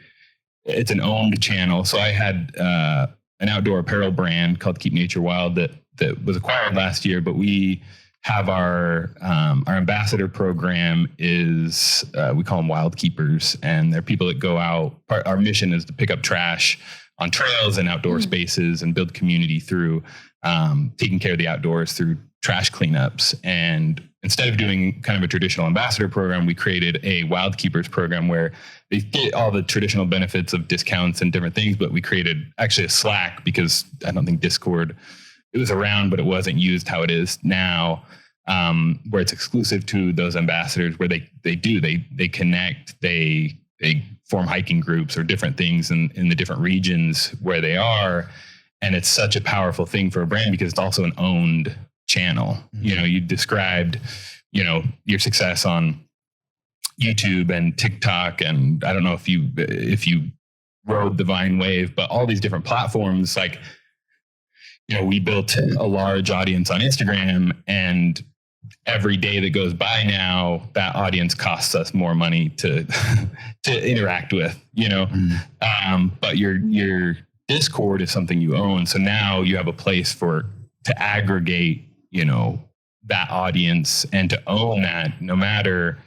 it's an owned channel. So I had an outdoor apparel brand called Keep Nature Wild that was acquired last year, but we have our ambassador program is we call them wild keepers, and they're people that go out. Our mission is to pick up trash on trails and outdoor spaces and build community through taking care of the outdoors through trash cleanups. And instead of doing kind of a traditional ambassador program, we created a wild keepers program where they get all the traditional benefits of discounts and different things, but we created actually a Slack because I don't think Discord, it was around, but it wasn't used how it is now, where it's exclusive to those ambassadors, where they connect, they form hiking groups or different things in the different regions where they are. And it's such a powerful thing for a brand because it's also an owned channel. Mm-hmm. You know, you described, you know, your success on YouTube and TikTok. And I don't know if you rode the Vine wave, but all these different platforms, like, you know, we built a large audience on Instagram, and every day that goes by now, that audience costs us more money to interact with, you know. But your Discord is something you own. So now you have a place to aggregate, you know, that audience and to own that no matter,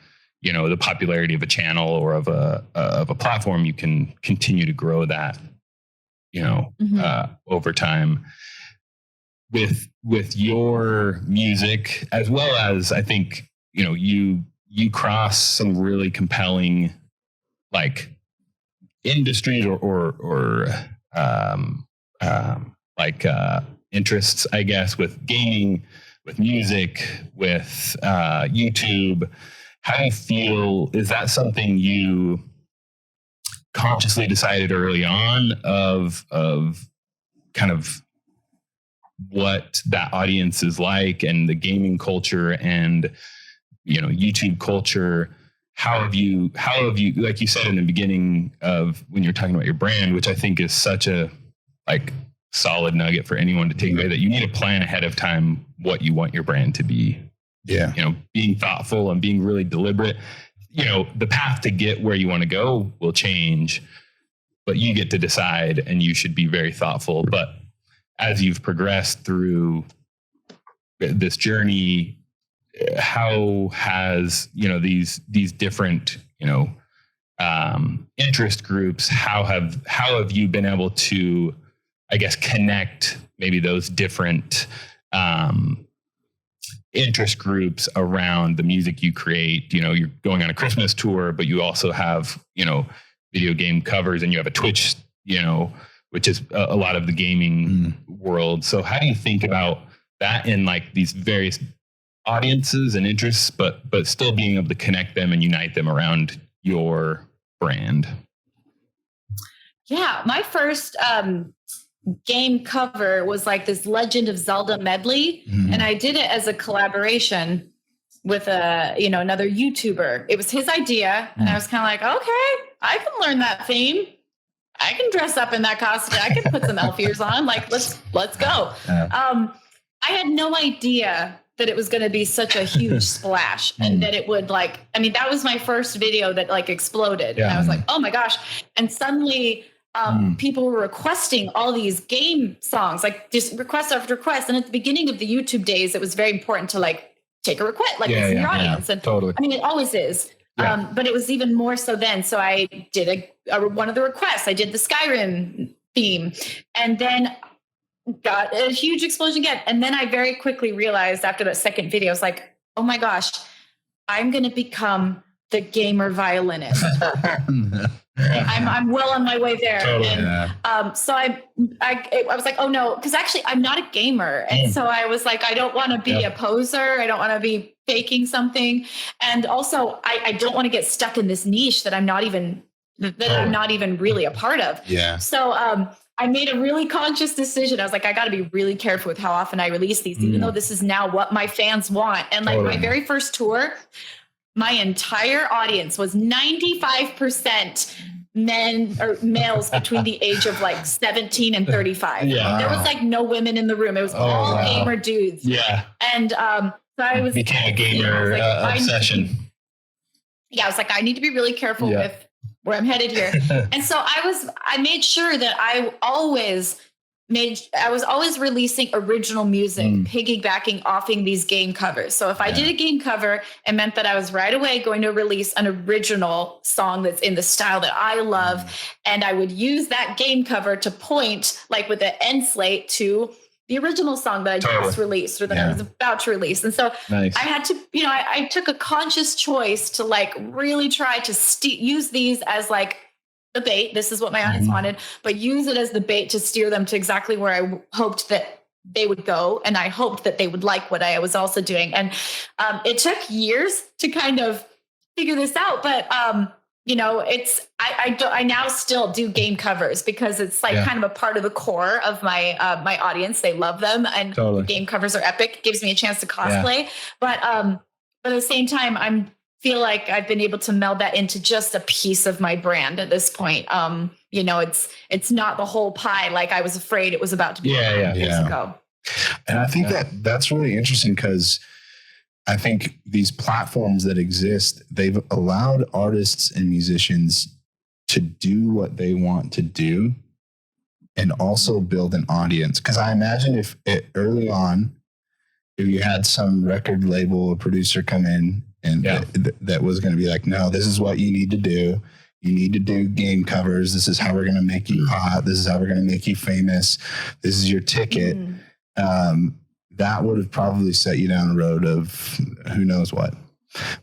you know, the popularity of a channel or of a platform, you can continue to grow that, you know, over time. With your music, as well as I think, you know, you cross some really compelling like industries or interests, I guess, with gaming, with music, with YouTube. How do you feel? Is that something you consciously decided early on of kind of what that audience is like and the gaming culture and, you know, YouTube culture? How have you, like you said in the beginning of when you're talking about your brand, which I think is such a like solid nugget for anyone to take away, that you need to plan ahead of time what you want your brand to be. Yeah. You know, being thoughtful and being really deliberate. You know, the path to get where you want to go will change, but you get to decide, and you should be very thoughtful. But as you've progressed through this journey, how has, you know, these different, you know, interest groups, how have you been able to, I guess, connect maybe those different interest groups around the music you create? You know, you're going on a Christmas tour, but you also have, you know, video game covers, and you have a Twitch, you know, which is a lot of the gaming world. So how do you think about that in like these various audiences and interests, but still being able to connect them and unite them around your brand? Yeah, my first game cover was like this Legend of Zelda medley, and I did it as a collaboration with another YouTuber. It was his idea, and I was kind of like, okay, I can learn that theme. I can dress up in that costume. I can put some elf ears on. Like, let's go. I had no idea that it was going to be such a huge splash, and that it would that was my first video that like exploded. Yeah. And I was like, oh my gosh. And suddenly people were requesting all these game songs, like just request after request. And at the beginning of the YouTube days, it was very important to like take a request, like listen to your audience. And totally. I mean, it always is. But it was even more so then. So I did one of the requests. I did the Skyrim theme, and then got a huge explosion again. And then I very quickly realized after that second video, I was like, oh my gosh, I'm going to become the gamer violinist. I'm well on my way there. Totally, and so I was like, oh no, because actually I'm not a gamer. And so I was like, I don't want to be a poser. I don't want to be faking something. And also I don't want to get stuck in this niche that I'm not even really a part of. Yeah. So I made a really conscious decision. I was like, I got to be really careful with how often I release these, even though this is now what my fans want. And like my very first tour, my entire audience was 95% men or males between the age of like 17 and 35. Yeah. There was like no women in the room. It was all gamer dudes. Yeah. And so I was became a gamer obsession. I was like, I need to be really careful with where I'm headed here. And so I made sure that I was always releasing original music, piggybacking offing these game covers. So if I did a game cover, it meant that I was right away going to release an original song that's in the style that I love. And I would use that game cover to point like with the end slate to the original song that I just released or that I was about to release. And so I had to, I took a conscious choice to like really try to use these as like the bait. This is what my audience wanted, but use it as the bait to steer them to exactly where I hoped that they would go. And I hoped that they would like what I was also doing. And it took years to kind of figure this out. But, I now still do game covers because it's like kind of a part of the core of my audience. They love them, and game covers are epic. It gives me a chance to cosplay. But at the same time, feel like I've been able to meld that into just a piece of my brand at this point. It's not the whole pie like I was afraid it was about to be years ago. And I think that's really interesting because I think these platforms that exist, they've allowed artists and musicians to do what they want to do and also build an audience. Because I imagine if early on, if you had some record label or producer come in and that was going to be like, no, this is what you need to do. You need to do game covers. This is how we're going to make you hot. This is how we're going to make you famous. This is your ticket. That would have probably set you down a road of who knows what.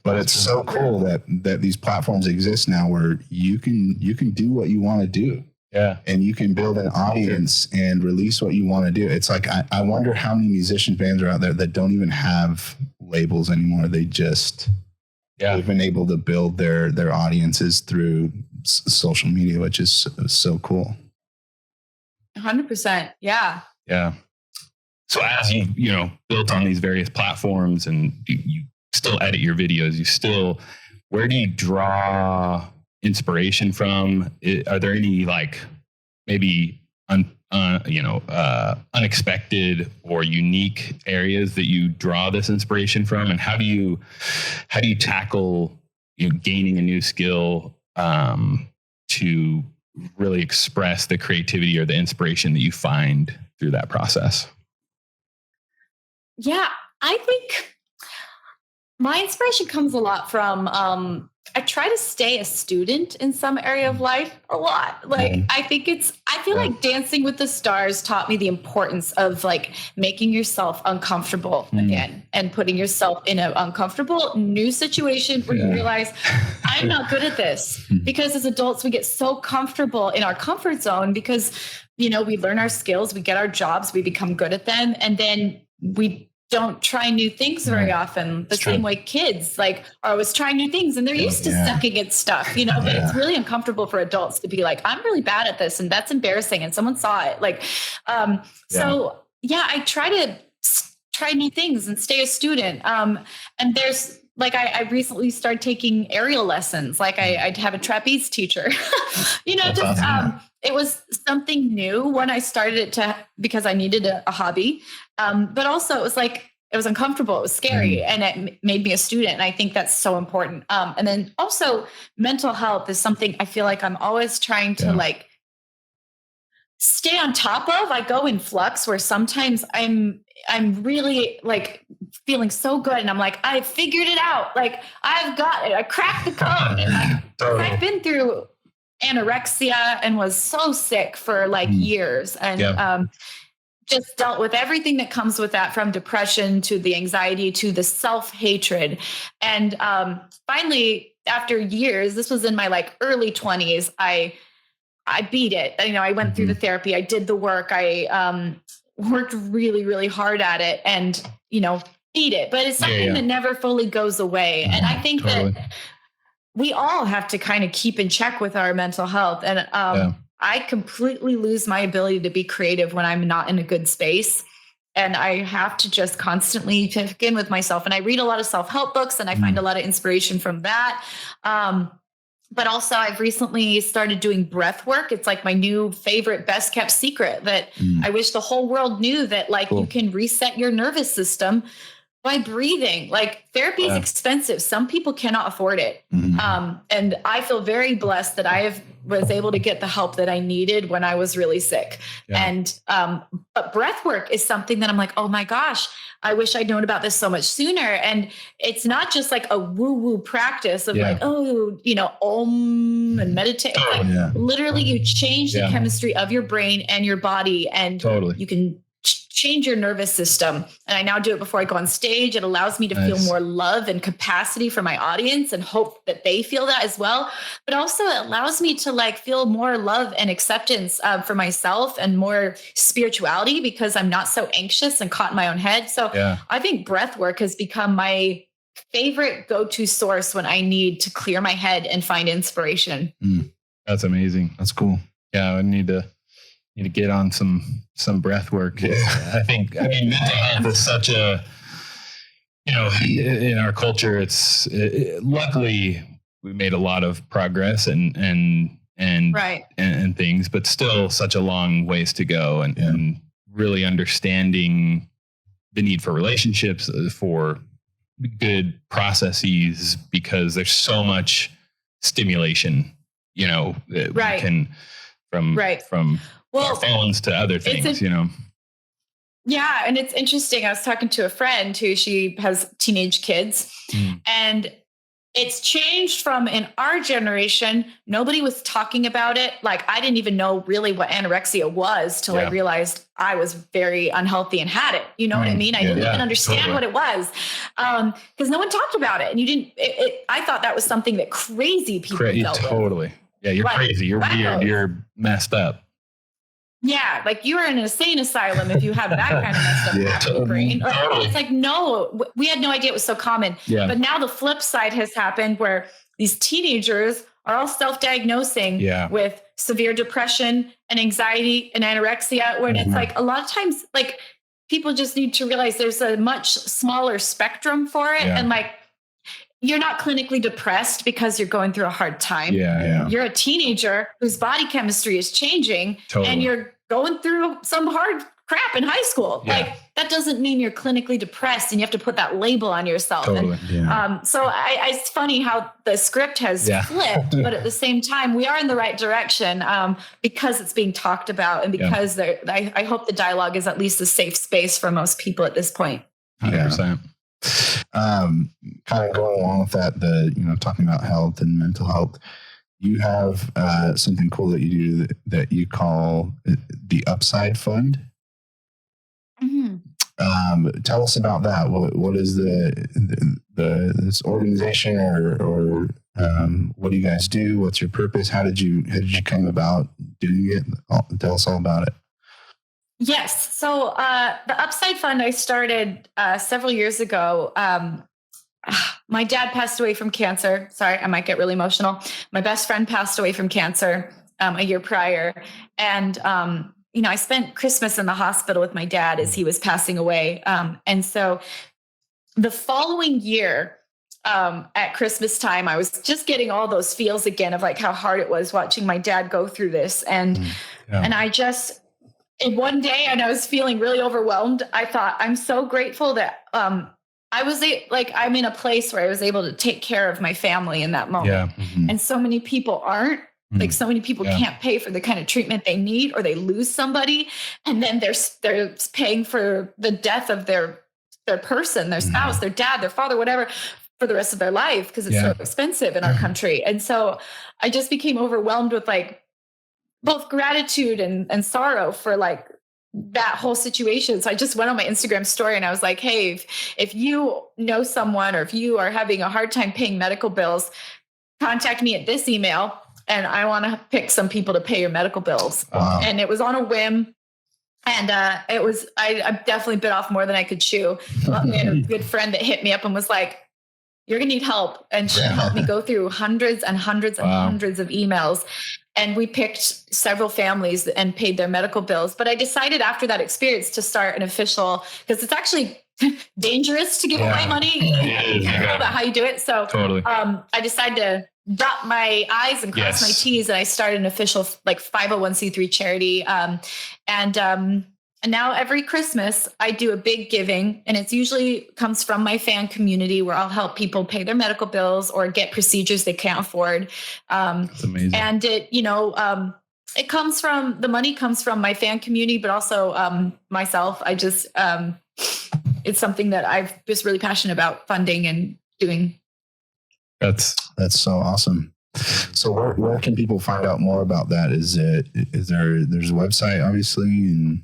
But it's so cool that these platforms exist now where you can do what you want to do. Yeah. And you can build an audience and release what you want to do. It's like, I wonder how many musician bands are out there that don't even have labels anymore. They just, they've been able to build their audiences through social media, which is so cool. 100%. Yeah. Yeah. So as you built on these various platforms and you still edit your videos, where do you draw inspiration from? Are there any like maybe unexpected or unique areas that you draw this inspiration from? And how do you tackle gaining a new skill to really express the creativity or the inspiration that you find through that process? Yeah, I think my inspiration comes a lot from, I try to stay a student in some area of life a lot. Like, I feel like Dancing with the Stars taught me the importance of like making yourself uncomfortable again and putting yourself in an uncomfortable new situation where you realize I'm not good at this. Because as adults, we get so comfortable in our comfort zone because, we learn our skills, we get our jobs, we become good at them. And then we don't try new things very often. The same way kids are always trying new things and they're used to sucking at stuff, but it's really uncomfortable for adults to be like, I'm really bad at this and that's embarrassing. And someone saw it. I try to try new things and stay a student. And there's I recently started taking aerial lessons. I'd have a trapeze teacher, it was something new when I started it because I needed a hobby. But also it was it was uncomfortable. It was scary and it made me a student. And I think that's so important. And then also mental health is something I feel like I'm always trying to stay on top of. I go in flux where sometimes I'm really like feeling so good and I'm like, I figured it out. Like I've got it. I cracked the code. And I've been through anorexia and was so sick for like years and just dealt with everything that comes with that, from depression to the anxiety to the self-hatred. And finally, after years, this was in my like early 20s, I beat it. You know, I went through the therapy, I did the work, I worked really, really hard at it and, you know, beat it. But it's something that never fully goes away. And I think that we all have to kind of keep in check with our mental health. And I completely lose my ability to be creative when I'm not in a good space. And I have to just constantly check in with myself. And I read a lot of self-help books and I find a lot of inspiration from that. But also I've recently started doing breath work. It's like my new favorite, best kept secret that I wish the whole world knew, that like you can reset your nervous system by breathing. Like therapy is expensive. Some people cannot afford it. And I feel very blessed that I was able to get the help that I needed when I was really sick. And, but breath work is something that I'm like, oh my gosh, I wish I'd known about this so much sooner. And it's not just like a woo-woo practice of like, oh, you know, om and meditate. Like, literally you change the chemistry of your brain and your body, and you can change your nervous system. And I now do it before I go on stage. It allows me to feel more love and capacity for my audience and hope that they feel that as well. But also it allows me to like feel more love and acceptance for myself and more spirituality, because I'm not so anxious and caught in my own head. So I think breath work has become my favorite go-to source when I need to clear my head and find inspiration. That's amazing. That's cool. Yeah, I need to get on some breath work. I mean, mental health is such a, you know, in our culture, luckily we made a lot of progress and things, but still such a long ways to go, and really understanding the need for relationships, for good processes, because there's so much stimulation, you know, that we can from our phones to other things, you know? Yeah. And it's interesting. I was talking to a friend who, she has teenage kids, and it's changed from, in our generation, nobody was talking about it. Like I didn't even know really what anorexia was till I realized I was very unhealthy and had it. You know what I mean? I didn't even understand what it was, because no one talked about it. And you didn't, I thought that was something that crazy people dealt with. Yeah, you're crazy. You're weird. You're messed up. Yeah, like you are in an insane asylum if you have that kind of messed up brain. Like, it's like, no, we had no idea it was so common. But now the flip side has happened, where these teenagers are all self-diagnosing with severe depression and anxiety and anorexia, where it's like a lot of times, like people just need to realize there's a much smaller spectrum for it. And like, you're not clinically depressed because you're going through a hard time. You're a teenager whose body chemistry is changing, and you're going through some hard crap in high school. Like that doesn't mean you're clinically depressed and you have to put that label on yourself. And, so it's funny how the script has flipped, but at the same time, we are in the right direction because it's being talked about, and because I hope the dialogue is at least a safe space for most people at this point. 100%. Kind of going along with that, talking about health and mental health, you have something cool that you do that you call the Upside Fund. Tell us about that. What is this organization, or what do you guys do? What's your purpose? How did you come about doing it? Tell us all about it. Yes. So the Upside Fund I started several years ago. My dad passed away from cancer. Sorry, I might get really emotional. My best friend passed away from cancer a year prior. And, I spent Christmas in the hospital with my dad as he was passing away. And so the following year, at Christmas time, I was just getting all those feels again of like how hard it was watching my dad go through this. And I just... And one day, and I was feeling really overwhelmed, I thought, I'm so grateful that I'm in a place where I was able to take care of my family in that moment. And so many people aren't. Like so many people can't pay for the kind of treatment they need, or they lose somebody, and then they're paying for the death of their person, their spouse, their dad, their father, whatever, for the rest of their life, because it's so expensive in our country. And so I just became overwhelmed with like both gratitude and sorrow for like that whole situation. So I just went on my Instagram story and I was like, hey, if you know someone, or if you are having a hard time paying medical bills, contact me at this email. And I want to pick some people to pay your medical bills. Wow. And it was on a whim. And I definitely bit off more than I could chew. I had a good friend that hit me up and was like, you're going to need help. And she helped me go through hundreds and hundreds and hundreds of emails. And we picked several families and paid their medical bills. But I decided after that experience to start an official, because it's actually dangerous to give away money. About how you do it. So totally. I decided to dot my I's and cross my T's, and I started an official like 501c3 charity. And now every Christmas I do a big giving, and it's usually comes from my fan community, where I'll help people pay their medical bills or get procedures they can't afford. That's amazing. And it, it comes from, the money comes from my fan community, but also myself. I just, it's something that I've just really passionate about funding and doing. That's so awesome. So where can people find out more about that? There's a website, obviously, and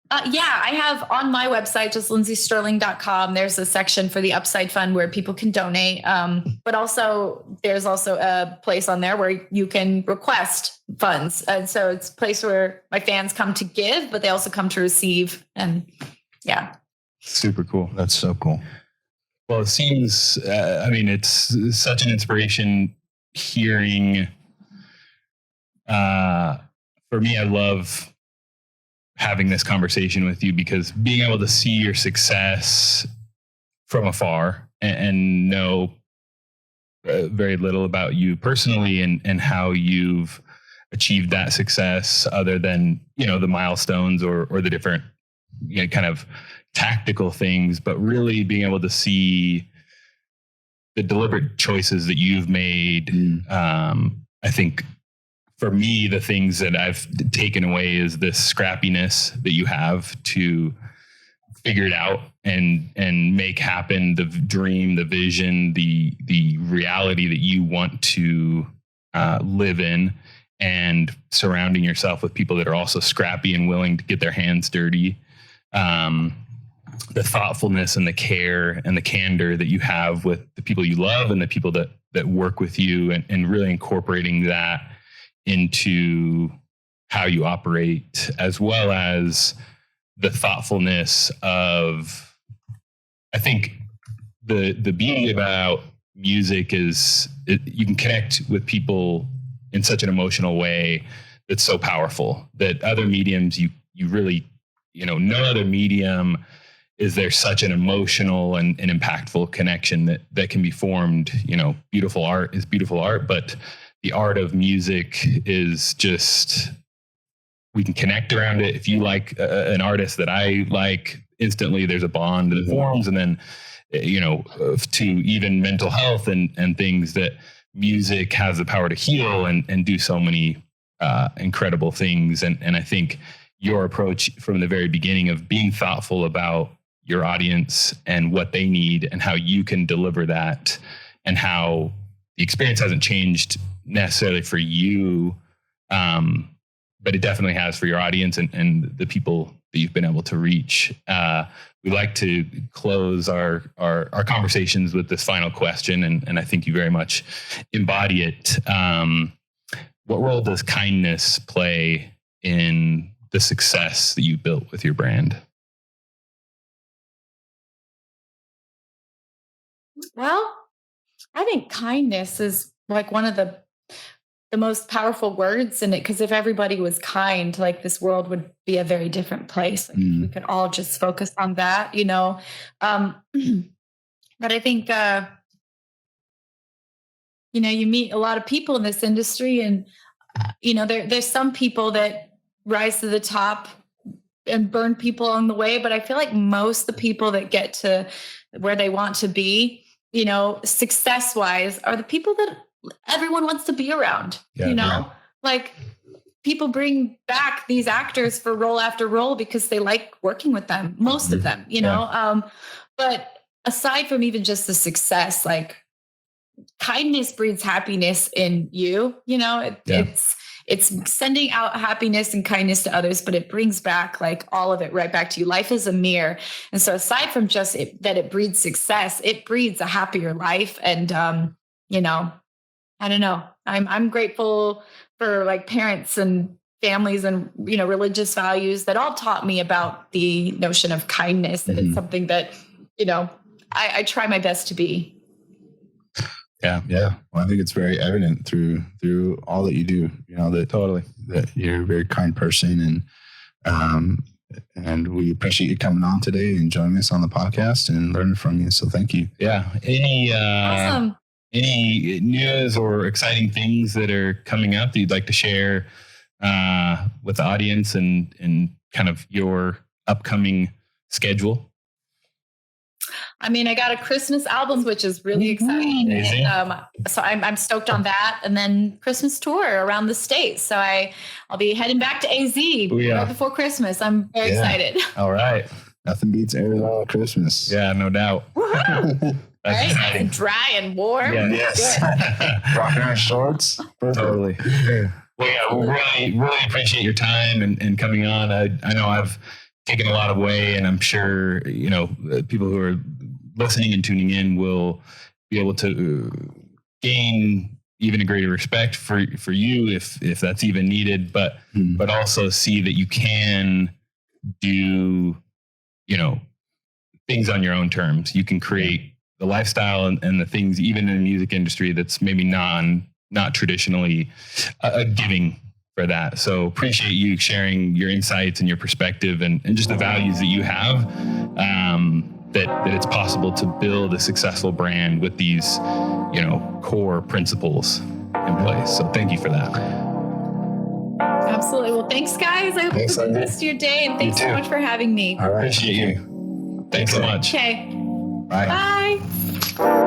I have on my website, just lindseystirling.com. There's a section for the Upside Fund where people can donate. But also there's also a place on there where you can request funds. And so it's a place where my fans come to give, but they also come to receive. And super cool. That's so cool. Well, it seems, it's such an inspiration hearing. For me, I love having this conversation with you, because being able to see your success from afar and know very little about you personally and how you've achieved that success, other than, the milestones or the different, kind of tactical things, but really being able to see the deliberate choices that you've made. I think for me, the things that I've taken away is this scrappiness that you have to figure it out and make happen the dream, the vision, the reality that you want to live in, and surrounding yourself with people that are also scrappy and willing to get their hands dirty. The thoughtfulness and the care and the candor that you have with the people you love and the people that work with you, and really incorporating that into how you operate, as well as the thoughtfulness of, I think the beauty about music is you can connect with people in such an emotional way that's so powerful that other mediums you really, no other medium is there such an emotional and impactful connection that can be formed. Beautiful art is beautiful art, but the art of music is just, we can connect around it. If you like an artist that I like, instantly there's a bond that forms. And then, to even mental health and things, that music has the power to heal and do so many incredible things. And I think your approach from the very beginning of being thoughtful about your audience and what they need and how you can deliver that, and how the experience hasn't changed necessarily for you, but it definitely has for your audience and the people that you've been able to reach. We like to close our conversations with this final question, and I think you very much embody it. What role does kindness play in the success that you built with your brand? Well, I think kindness is like one of the most powerful words in it, because if everybody was kind, like this world would be a very different place. Like we could all just focus on that, But I think, you meet a lot of people in this industry, and, there's some people that rise to the top and burn people along the way. But I feel like most of the people that get to where they want to be, success wise, are the people that everyone wants to be around, like people bring back these actors for role after role because they like working with them, most of them, but aside from even just the success, like kindness breeds happiness in you, it's sending out happiness and kindness to others, but it brings back like all of it right back to you. Life is a mirror. And so aside from just that it breeds success, it breeds a happier life. And, I don't know, I'm grateful for like parents and families and, religious values that all taught me about the notion of kindness. And it's something that, I try my best to be. Yeah. Well, I think it's very evident through all that you do. That you're a very kind person, and we appreciate you coming on today and joining us on the podcast and learning from you. So thank you. Yeah. Awesome. Any news or exciting things that are coming up that you'd like to share with the audience and kind of your upcoming schedule? I mean, I got a Christmas album, which is really exciting. So I'm stoked on that. And then Christmas tour around the state. So I'll be heading back to AZ right before Christmas. I'm very excited. All right. Nothing beats Arizona Christmas. Yeah, no doubt. Right? Nice and dry and warm. Yeah, yes. Rocking our shorts. Totally. Well, yeah, we really appreciate your time and coming on. I know I've taken a lot away, and I'm sure, people who are listening and tuning in will be able to gain even a greater respect for you if that's even needed, but also see that you can do, things on your own terms. You can create the lifestyle and the things, even in the music industry, that's maybe not traditionally giving for that. So appreciate you sharing your insights and your perspective and just the values that you have, that it's possible to build a successful brand with these, core principles in place. So thank you for that. Absolutely. Well, thanks guys. I hope you have the rest of your day, and thanks so much for having me. All right. Appreciate you. Thanks so much. Okay. Bye. Bye.